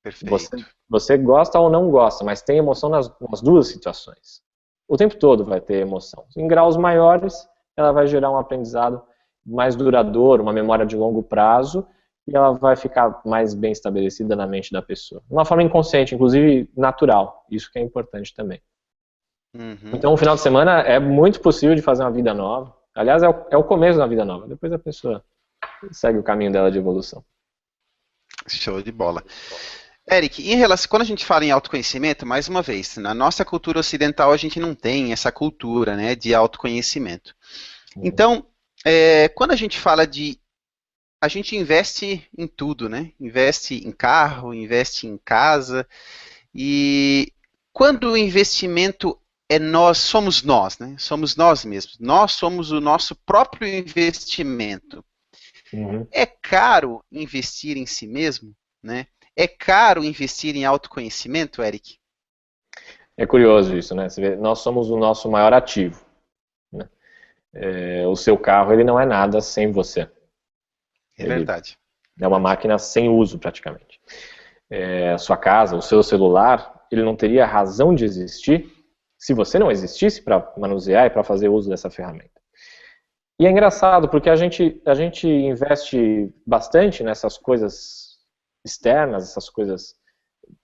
Perfeito. Você gosta ou não gosta, mas tem emoção nas duas situações. O tempo todo vai ter emoção. Em graus maiores, ela vai gerar um aprendizado mais duradouro, uma memória de longo prazo, e ela vai ficar mais bem estabelecida na mente da pessoa. De uma forma inconsciente, inclusive natural. Isso que é importante também. Uhum. Então, o final de semana é muito possível de fazer uma vida nova. Aliás, é o começo da vida nova. Depois a pessoa segue o caminho dela de evolução. Show de bola. Eric, em relação, quando a gente fala em autoconhecimento, mais uma vez, na nossa cultura ocidental a gente não tem essa cultura, né, de autoconhecimento. Então, quando a gente fala a gente investe em tudo, né? Investe em carro, investe em casa, e quando o investimento somos nós, né? Somos nós mesmos. Nós somos o nosso próprio investimento. Uhum. É caro investir em si mesmo, né? É caro investir em autoconhecimento, Eric? É curioso isso, né? Você vê, nós somos o nosso maior ativo, né? O seu carro, ele não é nada sem você. É verdade. É uma máquina sem uso, praticamente. A sua casa, o seu celular, ele não teria razão de existir se você não existisse para manusear e para fazer uso dessa ferramenta. E é engraçado, porque a gente investe bastante nessas coisas externas, essas coisas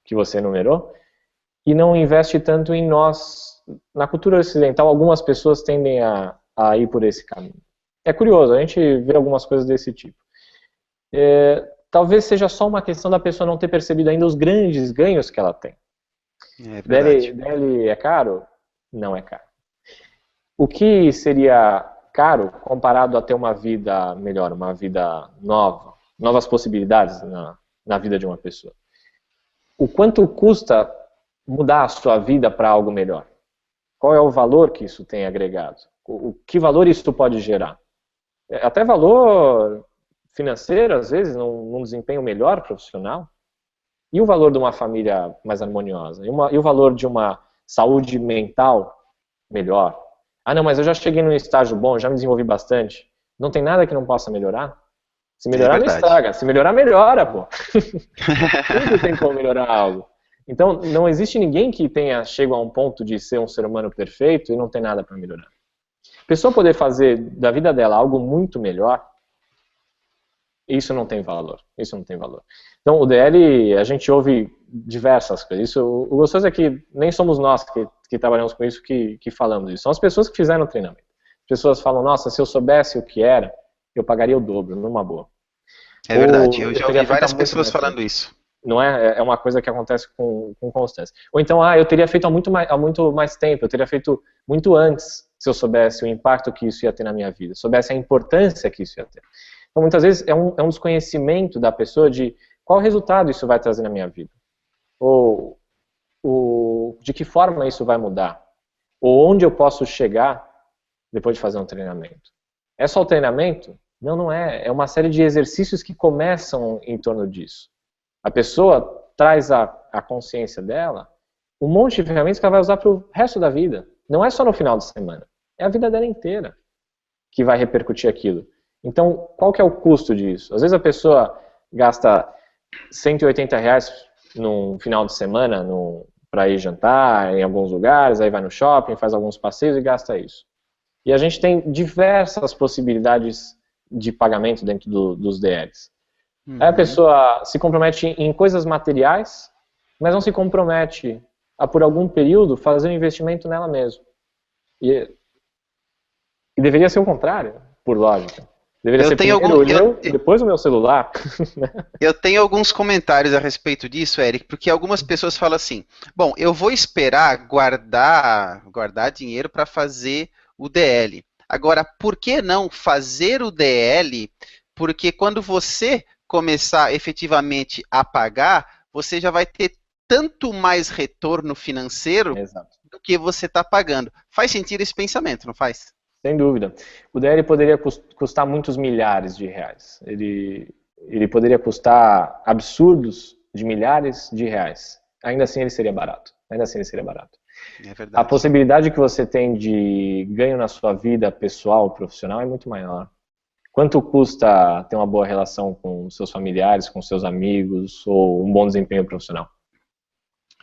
que você enumerou, e não investe tanto em nós. Na cultura ocidental, algumas pessoas tendem a ir por esse caminho. É curioso, a gente vê algumas coisas desse tipo. Talvez seja só uma questão da pessoa não ter percebido ainda os grandes ganhos que ela tem. É verdade. Dele é caro? Não é caro. O que seria caro comparado a ter uma vida melhor, uma vida nova, novas possibilidades na vida de uma pessoa? O quanto custa mudar a sua vida para algo melhor? Qual é o valor que isso tem agregado? Que valor isso pode gerar? Até valor financeiro, às vezes, num desempenho melhor profissional. E o valor de uma família mais harmoniosa? E o valor de uma saúde mental melhor? Ah, não, mas eu já cheguei num estágio bom, já me desenvolvi bastante. Não tem nada que não possa melhorar? Se melhorar, não estraga. Se melhorar, melhora, pô. Sempre tem como melhorar algo. Então, não existe ninguém que chega a um ponto de ser um ser humano perfeito e não tem nada para melhorar. A pessoa poder fazer da vida dela algo muito melhor, isso não tem valor. Isso não tem valor. Então, o DL, a gente ouve diversas coisas. O gostoso é que nem somos nós que trabalhamos com isso que falamos isso. São as pessoas que fizeram o treinamento. As pessoas falam, nossa, se eu soubesse o que era, eu pagaria o dobro, numa boa. É verdade, eu já ouvi várias pessoas falando isso. Não é? É uma coisa que acontece com constância. Ou então, eu teria feito há muito mais tempo, eu teria feito muito antes, se eu soubesse o impacto que isso ia ter na minha vida, soubesse a importância que isso ia ter. Então, muitas vezes, é um desconhecimento da pessoa de qual resultado isso vai trazer na minha vida. Ou de que forma isso vai mudar? Ou onde eu posso chegar depois de fazer um treinamento? É só o treinamento? Não, não é. É uma série de exercícios que começam em torno disso. A pessoa traz a consciência dela, um monte de ferramentas que ela vai usar para o resto da vida. Não é só no final de semana. É a vida dela inteira que vai repercutir aquilo. Então, qual que é o custo disso? Às vezes a pessoa gasta R$ 180 num final de semana para ir jantar em alguns lugares, aí vai no shopping, faz alguns passeios e gasta isso. E a gente tem diversas possibilidades de pagamento dentro dos DLs. Aí a pessoa se compromete em coisas materiais, mas não se compromete a, por algum período, fazer um investimento nela mesma. E deveria ser o contrário, por lógica. Deveria ser primeiro eu, depois o meu celular. Eu tenho alguns comentários a respeito disso, Eric, porque algumas pessoas falam assim, bom, eu vou esperar guardar dinheiro para fazer o DL. Agora, por que não fazer o DL? Porque quando você começar efetivamente a pagar, você já vai ter tanto mais retorno financeiro do que você está pagando. Faz sentido esse pensamento, não faz? Sem dúvida. O DL poderia custar muitos milhares de reais. Ele poderia custar absurdos de milhares de reais. Ainda assim ele seria barato. Ainda assim ele seria barato. É verdade. A possibilidade que você tem de ganho na sua vida pessoal, profissional, é muito maior. Quanto custa ter uma boa relação com seus familiares, com seus amigos, ou um bom desempenho profissional?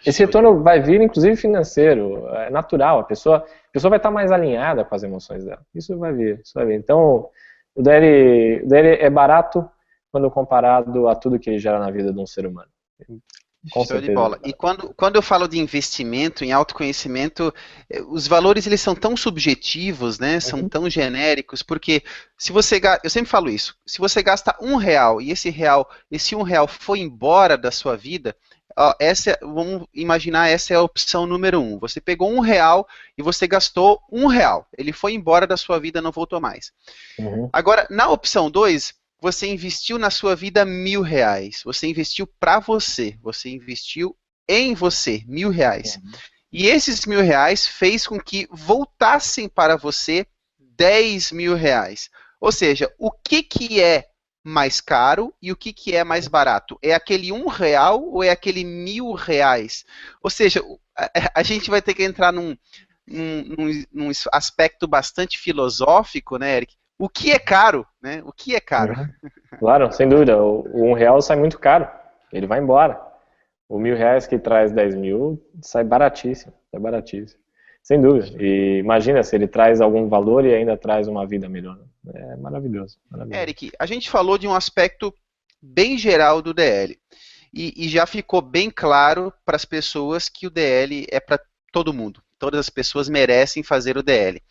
Esse retorno vai vir, inclusive, financeiro, é natural, a pessoa vai estar mais alinhada com as emoções dela. Isso vai vir, isso vai vir. Então, o DL é barato quando comparado a tudo que ele gera na vida de um ser humano. Com certeza. De bola. E quando eu falo de investimento em autoconhecimento, os valores eles são tão subjetivos, né? São tão genéricos, porque se você, eu sempre falo isso, se você gasta R$ 1 e esse R$ 1 foi embora da sua vida, vamos imaginar, essa é a opção número 1. Você pegou R$ 1 e você gastou R$ 1. Ele foi embora da sua vida, não voltou mais. Agora, na opção 2, você investiu na sua vida R$ 1.000. Você investiu para você. Você investiu em você R$ 1.000. E esses R$ 1.000 fez com que voltassem para você R$ 10.000. Ou seja, o que é mais caro e o que é mais barato? É aquele R$ 1 ou é aquele R$ 1.000? Ou seja, a gente vai ter que entrar num aspecto bastante filosófico, né, Eric? O que é caro, né? O que é caro? Claro, sem dúvida. O R$ 1 sai muito caro. Ele vai embora. O R$ 1.000 que traz 10.000 sai baratíssimo. Sai baratíssimo. Sem dúvida. E imagina se ele traz algum valor e ainda traz uma vida melhor. É maravilhoso. Eric, a gente falou de um aspecto bem geral do DL. E já ficou bem claro para as pessoas que o DL é para todo mundo. Todas as pessoas merecem fazer o DL.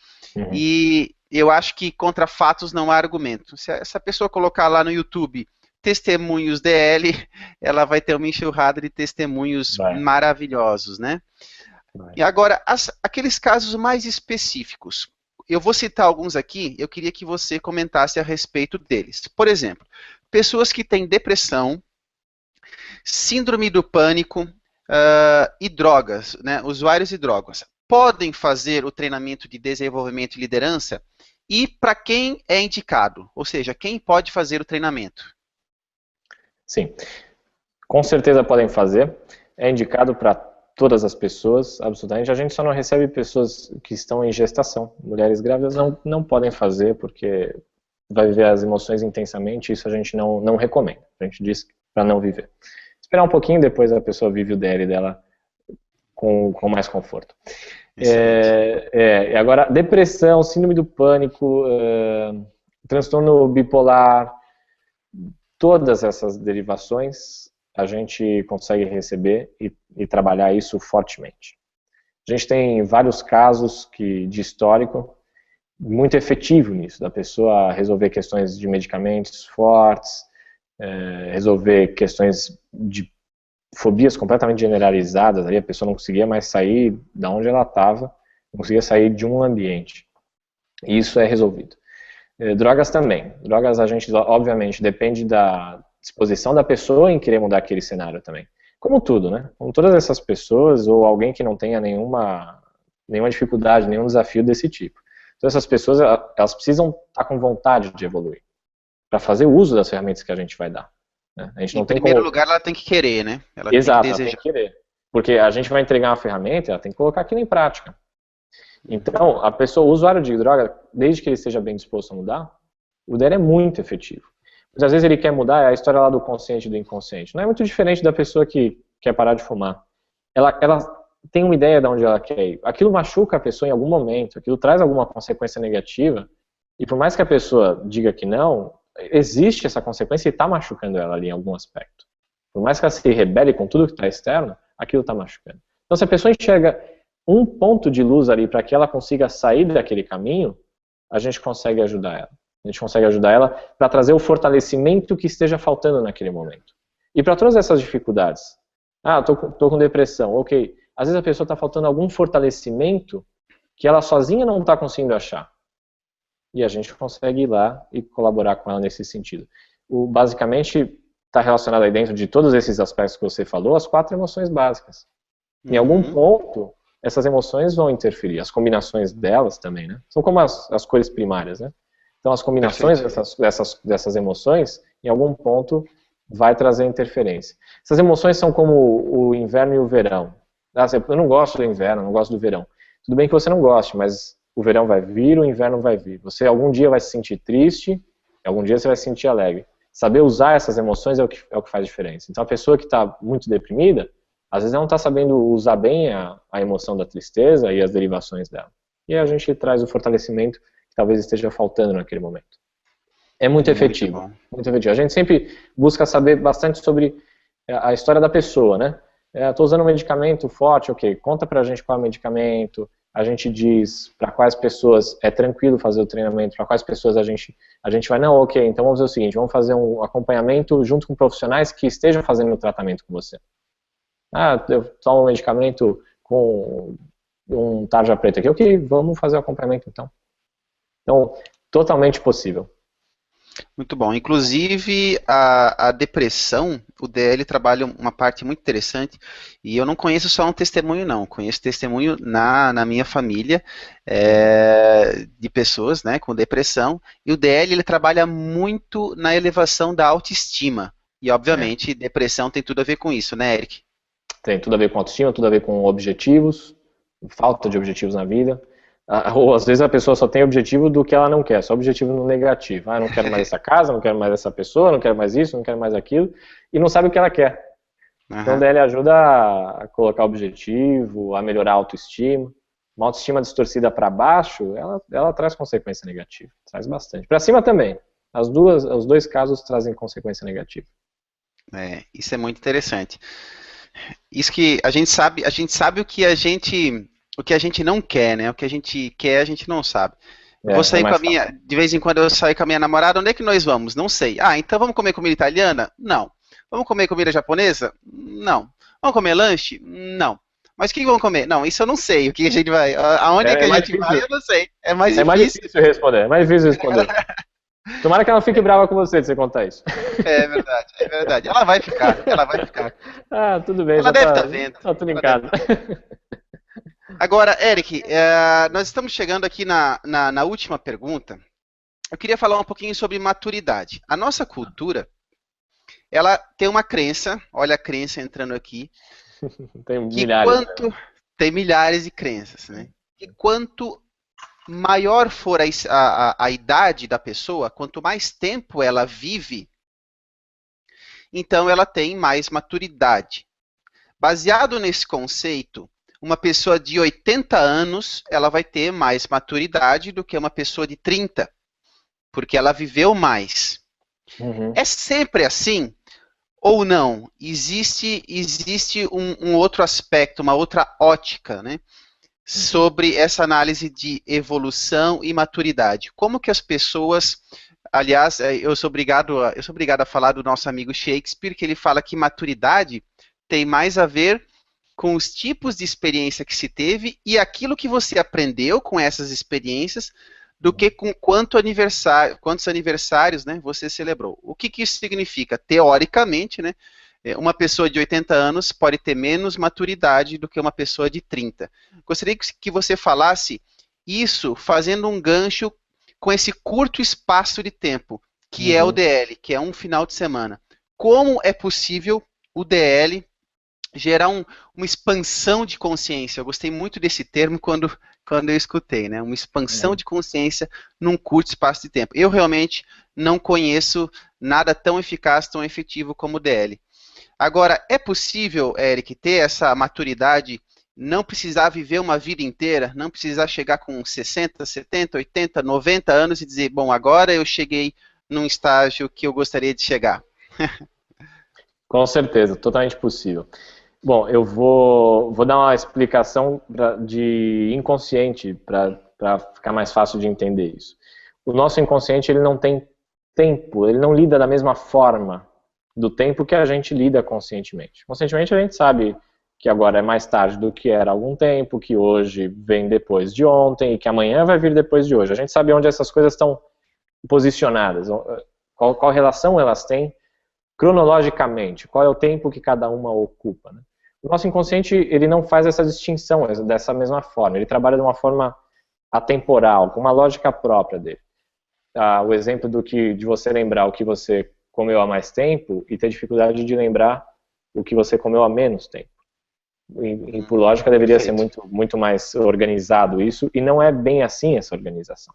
E eu acho que contra fatos não há argumento. Se essa pessoa colocar lá no YouTube testemunhos DL, ela vai ter uma enxurrada de testemunhos maravilhosos, né? E agora, aqueles casos mais específicos. Eu vou citar alguns aqui, eu queria que você comentasse a respeito deles. Por exemplo, pessoas que têm depressão, síndrome do pânico e drogas, né? Usuários de drogas. Podem fazer o treinamento de desenvolvimento e liderança? E para quem é indicado? Ou seja, quem pode fazer o treinamento? Sim, com certeza podem fazer. É indicado para todas as pessoas, absolutamente. A gente só não recebe pessoas que estão em gestação. Mulheres grávidas não podem fazer porque vai viver as emoções intensamente. Isso a gente não recomenda. A gente diz para não viver. Esperar um pouquinho, depois a pessoa vive o DL dela com mais conforto. Agora, depressão, síndrome do pânico, transtorno bipolar, todas essas derivações a gente consegue receber e trabalhar isso fortemente. A gente tem vários casos de histórico muito efetivo nisso, da pessoa resolver questões de medicamentos fortes, resolver questões de fobias completamente generalizadas, ali a pessoa não conseguia mais sair da onde ela estava, não conseguia sair de um ambiente. E isso é resolvido. Drogas também. Drogas a gente, obviamente, depende da disposição da pessoa em querer mudar aquele cenário também. como tudo, né? Como todas essas pessoas, ou alguém que não tenha nenhuma dificuldade, nenhum desafio desse tipo. Então essas pessoas, elas precisam estar com vontade de evoluir, para fazer uso das ferramentas que a gente vai dar. Né? A gente Em não tem primeiro como... lugar, ela tem que querer, né? Ela tem que Exato, ela tem desejar. que querer. Porque a gente vai entregar uma ferramenta, ela tem que colocar aquilo em prática. Então, a pessoa, o usuário de droga, desde que ele esteja bem disposto a mudar, o dele é muito efetivo. Muitas vezes ele quer mudar, é a história lá do consciente e do inconsciente. Não é muito diferente da pessoa que quer parar de fumar. Ela tem uma ideia de onde ela quer ir. Aquilo machuca a pessoa em algum momento, aquilo traz alguma consequência negativa, e por mais que a pessoa diga que não, existe essa consequência e está machucando ela ali em algum aspecto. Por mais que ela se rebele com tudo que está externo, aquilo está machucando. Então, se a pessoa enxerga um ponto de luz ali para que ela consiga sair daquele caminho, a gente consegue ajudar ela. A gente consegue ajudar ela para trazer o fortalecimento que esteja faltando naquele momento. E para todas essas dificuldades, tô com depressão, ok. Às vezes a pessoa está faltando algum fortalecimento que ela sozinha não está conseguindo achar. E a gente consegue ir lá e colaborar com ela nesse sentido. Basicamente, está relacionado aí dentro de todos esses aspectos que você falou, as 4 emoções básicas. Em algum ponto, essas emoções vão interferir, as combinações delas também, né? São como as cores primárias, né? Então as combinações dessas emoções, em algum ponto, vai trazer interferência. Essas emoções são como o inverno e o verão. Eu não gosto do inverno, não gosto do verão. Tudo bem que você não goste, mas o verão vai vir, o inverno vai vir. Você algum dia vai se sentir triste, algum dia você vai se sentir alegre. Saber usar essas emoções é o que faz diferença. Então a pessoa que está muito deprimida, às vezes ela não está sabendo usar bem a emoção da tristeza e as derivações dela. E aí a gente traz o fortalecimento que talvez esteja faltando naquele momento. É muito efetivo. Muito efetivo. A gente sempre busca saber bastante sobre a história da pessoa, né? Estou usando um medicamento forte, ok, conta pra gente qual é o medicamento, a gente diz para quais pessoas é tranquilo fazer o treinamento, para quais pessoas a gente vai, não, ok, então vamos fazer o seguinte, vamos fazer um acompanhamento junto com profissionais que estejam fazendo o tratamento com você. Eu tomo um medicamento com um tarja preta aqui, ok, vamos fazer o acompanhamento então. Então, totalmente possível. Muito bom. Inclusive, a depressão, o DL trabalha uma parte muito interessante, e eu não conheço só um testemunho, não. Conheço testemunho na minha família de pessoas, né, com depressão, e o DL ele trabalha muito na elevação da autoestima. E, obviamente, depressão tem tudo a ver com isso, né, Eric? Tem tudo a ver com autoestima, tudo a ver com objetivos, falta de objetivos na vida. Ou às vezes a pessoa só tem objetivo do que ela não quer, só objetivo no negativo. Não quero mais essa casa, não quero mais essa pessoa, não quero mais isso, não quero mais aquilo, e não sabe o que ela quer. Então, daí ele ajuda a colocar objetivo, a melhorar a autoestima. Uma autoestima distorcida para baixo, ela traz consequência negativa, traz bastante. Para cima também. Os dois casos trazem consequência negativa. Isso é muito interessante. Isso que a gente sabe o que a gente não quer, né? O que a gente quer, a gente não sabe. Eu vou sair de vez em quando eu saio com a minha namorada, onde é que nós vamos? Não sei. Então vamos comer comida italiana? Não. Vamos comer comida japonesa? Não. Vamos comer lanche? Não. Mas o que vamos comer? Não, isso eu não sei. O que a gente vai? Aonde é que a gente vai? Eu não sei. É mais difícil responder. É mais difícil responder. Tomara que ela fique brava com você de você contar isso. É verdade, é verdade. Ela vai ficar. Tudo bem. Ela deve estar vendo. Tá tudo em casa. Agora, Eric, nós estamos chegando aqui na última pergunta. Eu queria falar um pouquinho sobre maturidade. A nossa cultura, ela tem uma crença, olha a crença entrando aqui, tem milhares de crenças, né? Que quanto maior for a idade da pessoa, quanto mais tempo ela vive, então ela tem mais maturidade. Baseado nesse conceito, uma pessoa de 80 anos, ela vai ter mais maturidade do que uma pessoa de 30, porque ela viveu mais. É sempre assim? Ou não? Existe um outro aspecto, uma outra ótica, né, sobre essa análise de evolução e maturidade. Como que as pessoas... Aliás, eu sou obrigado a falar do nosso amigo Shakespeare, que ele fala que maturidade tem mais a ver com os tipos de experiência que se teve e aquilo que você aprendeu com essas experiências, do que com quantos aniversários, né, você celebrou. O que isso significa? Teoricamente, né, uma pessoa de 80 anos pode ter menos maturidade do que uma pessoa de 30. Gostaria que você falasse isso fazendo um gancho com esse curto espaço de tempo, que é o Uhum. DL, que é um final de semana. Como é possível o DL gerar uma expansão de consciência? Eu gostei muito desse termo quando eu escutei, né? Uma expansão É. de consciência num curto espaço de tempo. Eu realmente não conheço nada tão eficaz, tão efetivo como o DL. Agora, é possível, Eric, ter essa maturidade, não precisar viver uma vida inteira, não precisar chegar com 60, 70, 80, 90 anos e dizer, bom, agora eu cheguei num estágio que eu gostaria de chegar. Com certeza, totalmente possível. Bom, eu vou dar uma explicação de inconsciente para ficar mais fácil de entender isso. O nosso inconsciente ele não tem tempo, ele não lida da mesma forma do tempo que a gente lida conscientemente. Conscientemente a gente sabe que agora é mais tarde do que era há algum tempo, que hoje vem depois de ontem e que amanhã vai vir depois de hoje. A gente sabe onde essas coisas estão posicionadas, qual relação elas têm cronologicamente, qual é o tempo que cada uma ocupa. Né? O nosso inconsciente ele não faz essa distinção dessa mesma forma, ele trabalha de uma forma atemporal, com uma lógica própria dele. O exemplo de você lembrar o que você comeu há mais tempo e ter dificuldade de lembrar o que você comeu há menos tempo. E por lógica deveria ser Perfeito. muito mais organizado isso, e não é bem assim essa organização.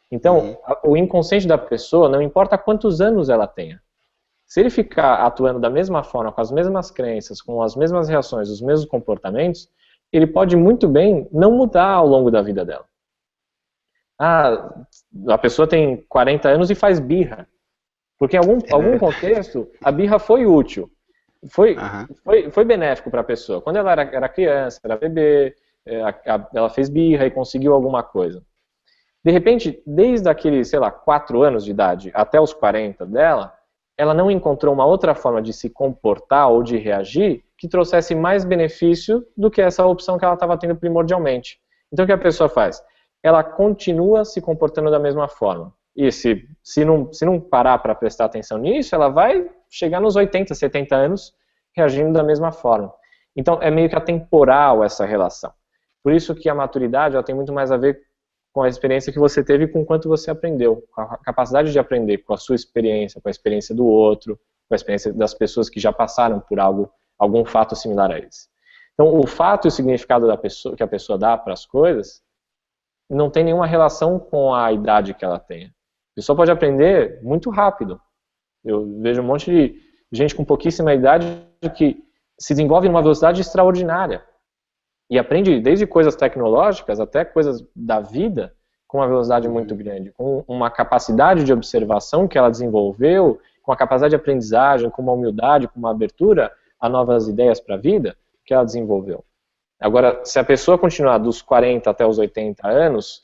Então, o inconsciente da pessoa, não importa quantos anos ela tenha, se ele ficar atuando da mesma forma, com as mesmas crenças, com as mesmas reações, os mesmos comportamentos, ele pode muito bem não mudar ao longo da vida dela. A pessoa tem 40 anos e faz birra. Porque em algum contexto, a birra foi útil. Foi benéfico para a pessoa. Quando ela era criança, era bebê, ela fez birra e conseguiu alguma coisa. De repente, desde aqueles, 4 anos de idade até os 40 dela, ela não encontrou uma outra forma de se comportar ou de reagir que trouxesse mais benefício do que essa opção que ela estava tendo primordialmente. Então o que a pessoa faz? Ela continua se comportando da mesma forma. E se não parar para prestar atenção nisso, ela vai chegar nos 80, 70 anos reagindo da mesma forma. Então é meio que atemporal essa relação. Por isso que a maturidade ela tem muito mais a ver com a experiência que você teve e com o quanto você aprendeu, com a capacidade de aprender com a sua experiência, com a experiência do outro, com a experiência das pessoas que já passaram por algum fato similar a eles. Então, o fato e o significado que a pessoa dá para as coisas não tem nenhuma relação com a idade que ela tenha. A pessoa pode aprender muito rápido. Eu vejo um monte de gente com pouquíssima idade que se desenvolve numa velocidade extraordinária. E aprende desde coisas tecnológicas até coisas da vida com uma velocidade muito grande, com uma capacidade de observação que ela desenvolveu, com a capacidade de aprendizagem, com uma humildade, com uma abertura a novas ideias para a vida que ela desenvolveu. Agora, se a pessoa continuar dos 40 até os 80 anos,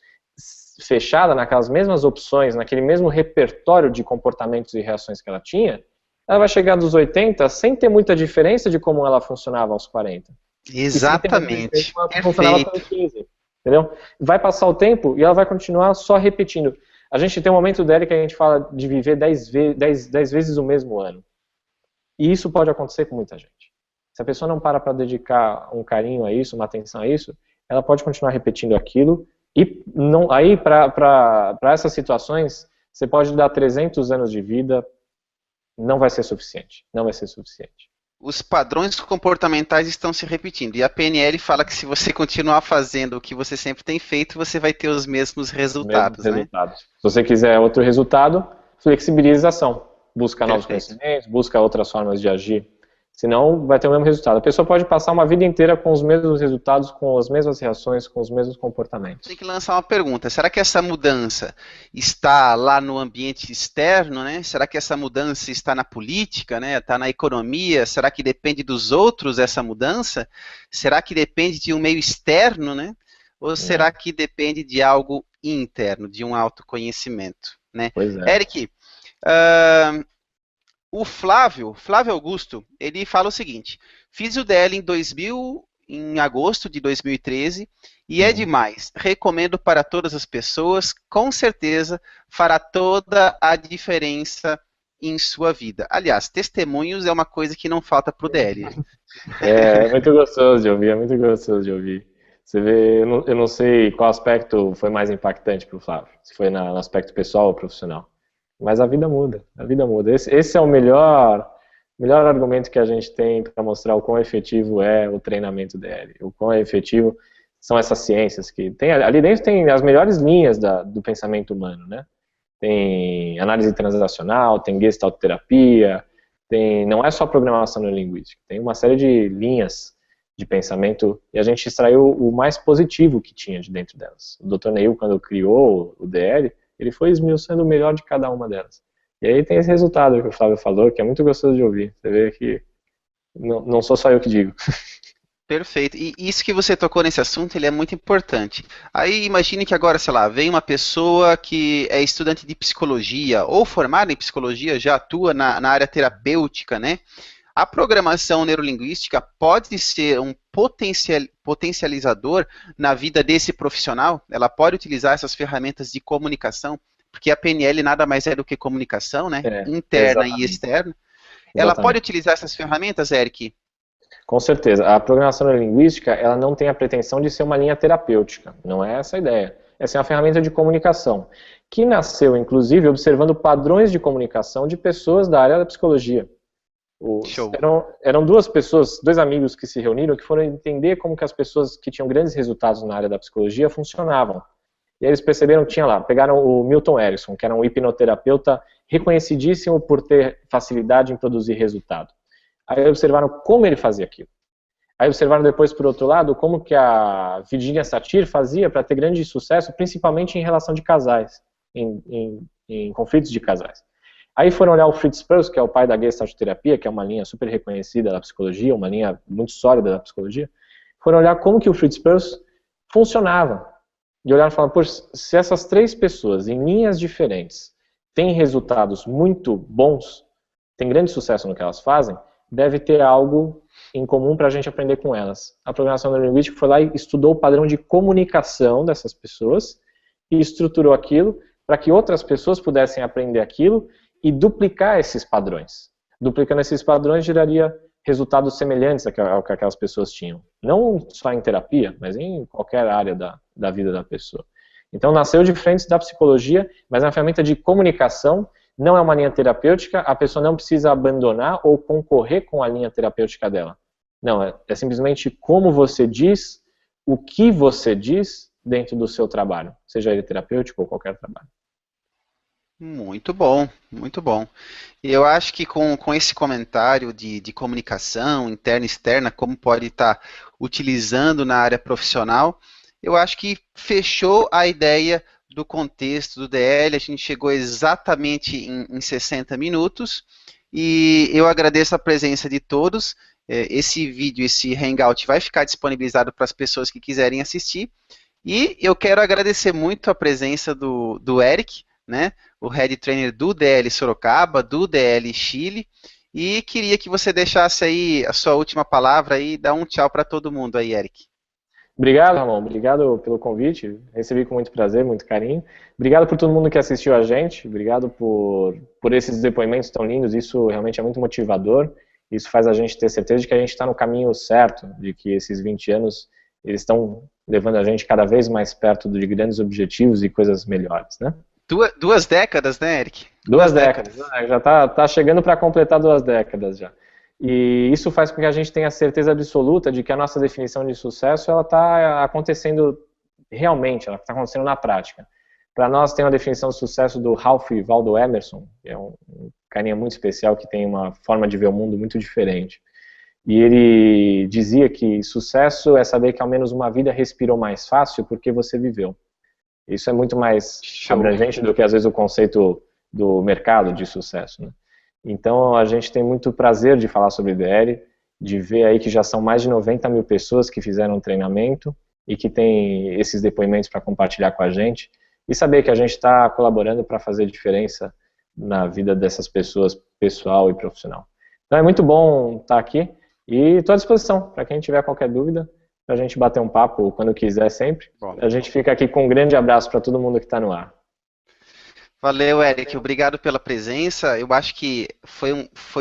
fechada naquelas mesmas opções, naquele mesmo repertório de comportamentos e reações que ela tinha, ela vai chegar dos 80 sem ter muita diferença de como ela funcionava aos 40. Exatamente. Perfeito. Entendeu? Vai passar o tempo e ela vai continuar só repetindo. A gente tem um momento dela que a gente fala de viver 10 vezes o mesmo ano. E isso pode acontecer com muita gente. Se a pessoa não para dedicar um carinho a isso, uma atenção a isso, ela pode continuar repetindo aquilo. E não, aí, para essas situações, você pode dar 300 anos de vida, não vai ser suficiente. Não vai ser suficiente. Os padrões comportamentais estão se repetindo. E a PNL fala que se você continuar fazendo o que você sempre tem feito, você vai ter os mesmos resultados. Né? Se você quiser outro resultado, flexibilização. Busca novos conhecimentos, busca outras formas de agir. Senão vai ter o mesmo resultado. A pessoa pode passar uma vida inteira com os mesmos resultados, com as mesmas reações, com os mesmos comportamentos. Tem que lançar uma pergunta. Será que essa mudança está lá no ambiente externo, né? Será que essa mudança está na política, né? Está na economia? Será que depende dos outros essa mudança? Será que depende de um meio externo, né? Ou será que depende de algo interno, de um autoconhecimento, né? Pois é. Eric, o Flávio Augusto, ele fala o seguinte: fiz o DL em agosto de 2013 e é demais. Recomendo para todas as pessoas, com certeza fará toda a diferença em sua vida. Aliás, testemunhos é uma coisa que não falta para o DL. É muito gostoso de ouvir, é muito gostoso de ouvir. Você vê, eu não sei qual aspecto foi mais impactante para o Flávio, se foi no aspecto pessoal ou profissional. Mas a vida muda, a vida muda. Esse é o melhor argumento que a gente tem para mostrar o quão efetivo é o treinamento DL, o quão efetivo são essas ciências que tem ali dentro, tem as melhores linhas do pensamento humano, né? Tem análise transacional, tem gestalt terapia, não é só programação neurolinguística, tem uma série de linhas de pensamento e a gente extraiu o mais positivo que tinha de dentro delas. O Dr. Neil, quando criou o DL, ele foi esmiuçando o melhor de cada uma delas. E aí tem esse resultado que o Flávio falou, que é muito gostoso de ouvir. Você vê que não sou só eu que digo. Perfeito. E isso que você tocou nesse assunto, ele é muito importante. Aí imagine que agora, sei lá, vem uma pessoa que é estudante de psicologia ou formada em psicologia, já atua na área terapêutica, né? A programação neurolinguística pode ser um potencializador na vida desse profissional? Ela pode utilizar essas ferramentas de comunicação, porque a PNL nada mais é do que comunicação, né? Interna e Exatamente. externa. Ela pode Exatamente. utilizar essas ferramentas, Eric? Com certeza. A programação neurolinguística, ela não tem a pretensão de ser uma linha terapêutica. Não é essa a ideia. Essa é uma ferramenta de comunicação, que nasceu, inclusive, observando padrões de comunicação de pessoas da área da psicologia. Show. Eram duas pessoas, dois amigos que se reuniram, que foram entender como que as pessoas que tinham grandes resultados na área da psicologia funcionavam. E aí eles perceberam que tinha lá, pegaram o Milton Erickson, que era um hipnoterapeuta reconhecidíssimo por ter facilidade em produzir resultado. Aí observaram como ele fazia aquilo. Aí observaram depois, por outro lado, como que a Virginia Satir fazia para ter grande sucesso, principalmente em relação de casais, em conflitos de casais. Aí foram olhar o Fritz Perls, que é o pai da Gestalt terapia, que é uma linha super reconhecida da psicologia, uma linha muito sólida da psicologia. Foram olhar como que o Fritz Perls funcionava. E olharam e falaram, poxa, se essas três pessoas em linhas diferentes têm resultados muito bons, têm grande sucesso no que elas fazem, deve ter algo em comum para a gente aprender com elas. A programação neurolinguística foi lá e estudou o padrão de comunicação dessas pessoas e estruturou aquilo para que outras pessoas pudessem aprender aquilo e duplicar esses padrões. Duplicando esses padrões geraria resultados semelhantes ao que aquelas pessoas tinham. Não só em terapia, mas em qualquer área da vida da pessoa. Então nasceu de frente da psicologia, mas é uma ferramenta de comunicação, não é uma linha terapêutica, a pessoa não precisa abandonar ou concorrer com a linha terapêutica dela. Não, é simplesmente como você diz, o que você diz dentro do seu trabalho, seja ele terapêutico ou qualquer trabalho. Muito bom, muito bom. E eu acho que com esse comentário de comunicação interna e externa, como pode estar utilizando na área profissional, eu acho que fechou a ideia do contexto do DL, a gente chegou exatamente em 60 minutos, e eu agradeço a presença de todos. Esse vídeo, esse Hangout vai ficar disponibilizado para as pessoas que quiserem assistir, e eu quero agradecer muito a presença do Eric, né, o Head Trainer do DL Sorocaba, do DL Chile, e queria que você deixasse aí a sua última palavra e dá um tchau para todo mundo aí, Eric. Obrigado, Ramon. Obrigado pelo convite. Recebi com muito prazer, muito carinho. Obrigado por todo mundo que assistiu a gente. Obrigado por esses depoimentos tão lindos. Isso realmente é muito motivador. Isso faz a gente ter certeza de que a gente está no caminho certo, de que esses 20 anos eles estão levando a gente cada vez mais perto de grandes objetivos e coisas melhores, né? Duas décadas, né, Eric? Duas décadas. Já tá chegando para completar 2 décadas já. E isso faz com que a gente tenha certeza absoluta de que a nossa definição de sucesso ela está acontecendo realmente, ela está acontecendo na prática. Para nós tem uma definição de sucesso do Ralph Waldo Emerson, que é um carinha muito especial que tem uma forma de ver o mundo muito diferente. E ele dizia que sucesso é saber que ao menos uma vida respirou mais fácil porque você viveu. Isso é muito mais abrangente do que às vezes o conceito do mercado de sucesso, né? Então a gente tem muito prazer de falar sobre DL, de ver aí que já são mais de 90 mil pessoas que fizeram treinamento e que tem esses depoimentos para compartilhar com a gente e saber que a gente está colaborando para fazer diferença na vida dessas pessoas, pessoal e profissional. Então é muito bom estar aqui e estou à disposição para quem tiver qualquer dúvida, para a gente bater um papo quando quiser sempre. Bom. A gente fica aqui com um grande abraço para todo mundo que está no ar. Valeu, Eric. Obrigado pela presença. Eu acho que foi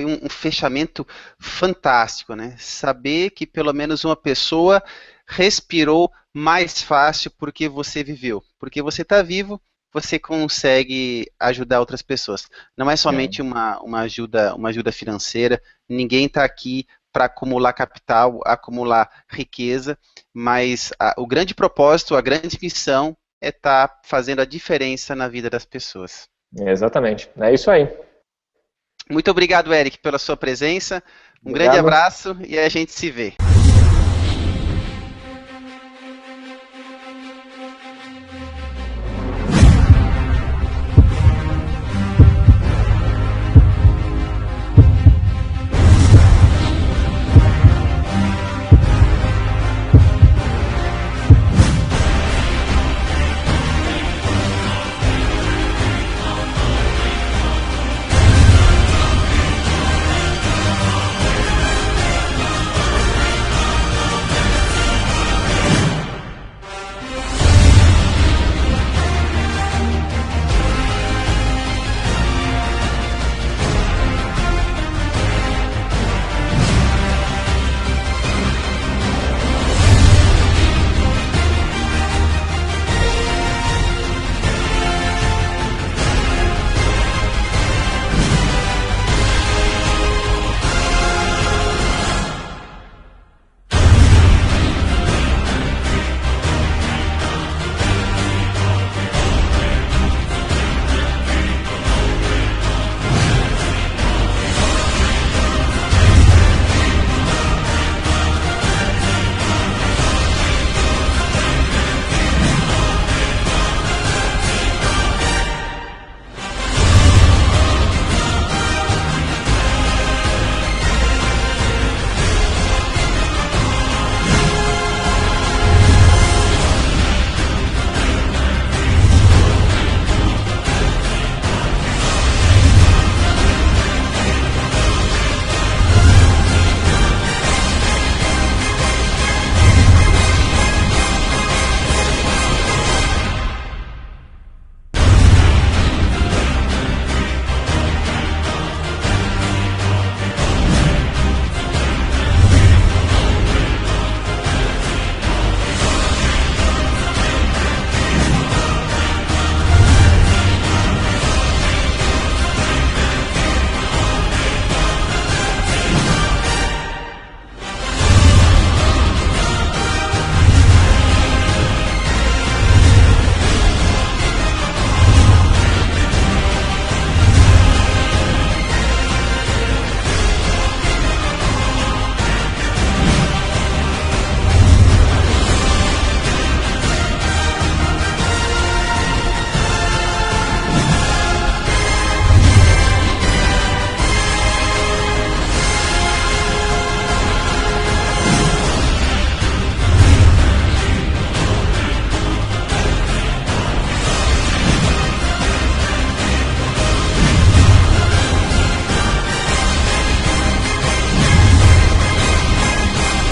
um fechamento fantástico, né? Saber que pelo menos uma pessoa respirou mais fácil porque você viveu. Porque você está vivo, você consegue ajudar outras pessoas. Não é É, somente uma ajuda financeira. Ninguém está aqui para acumular capital, acumular riqueza, mas o grande propósito, a grande missão é estar fazendo a diferença na vida das pessoas. exatamente. É isso aí. Muito obrigado, Eric, pela sua presença. Um grande Obrigado. abraço e a gente se vê.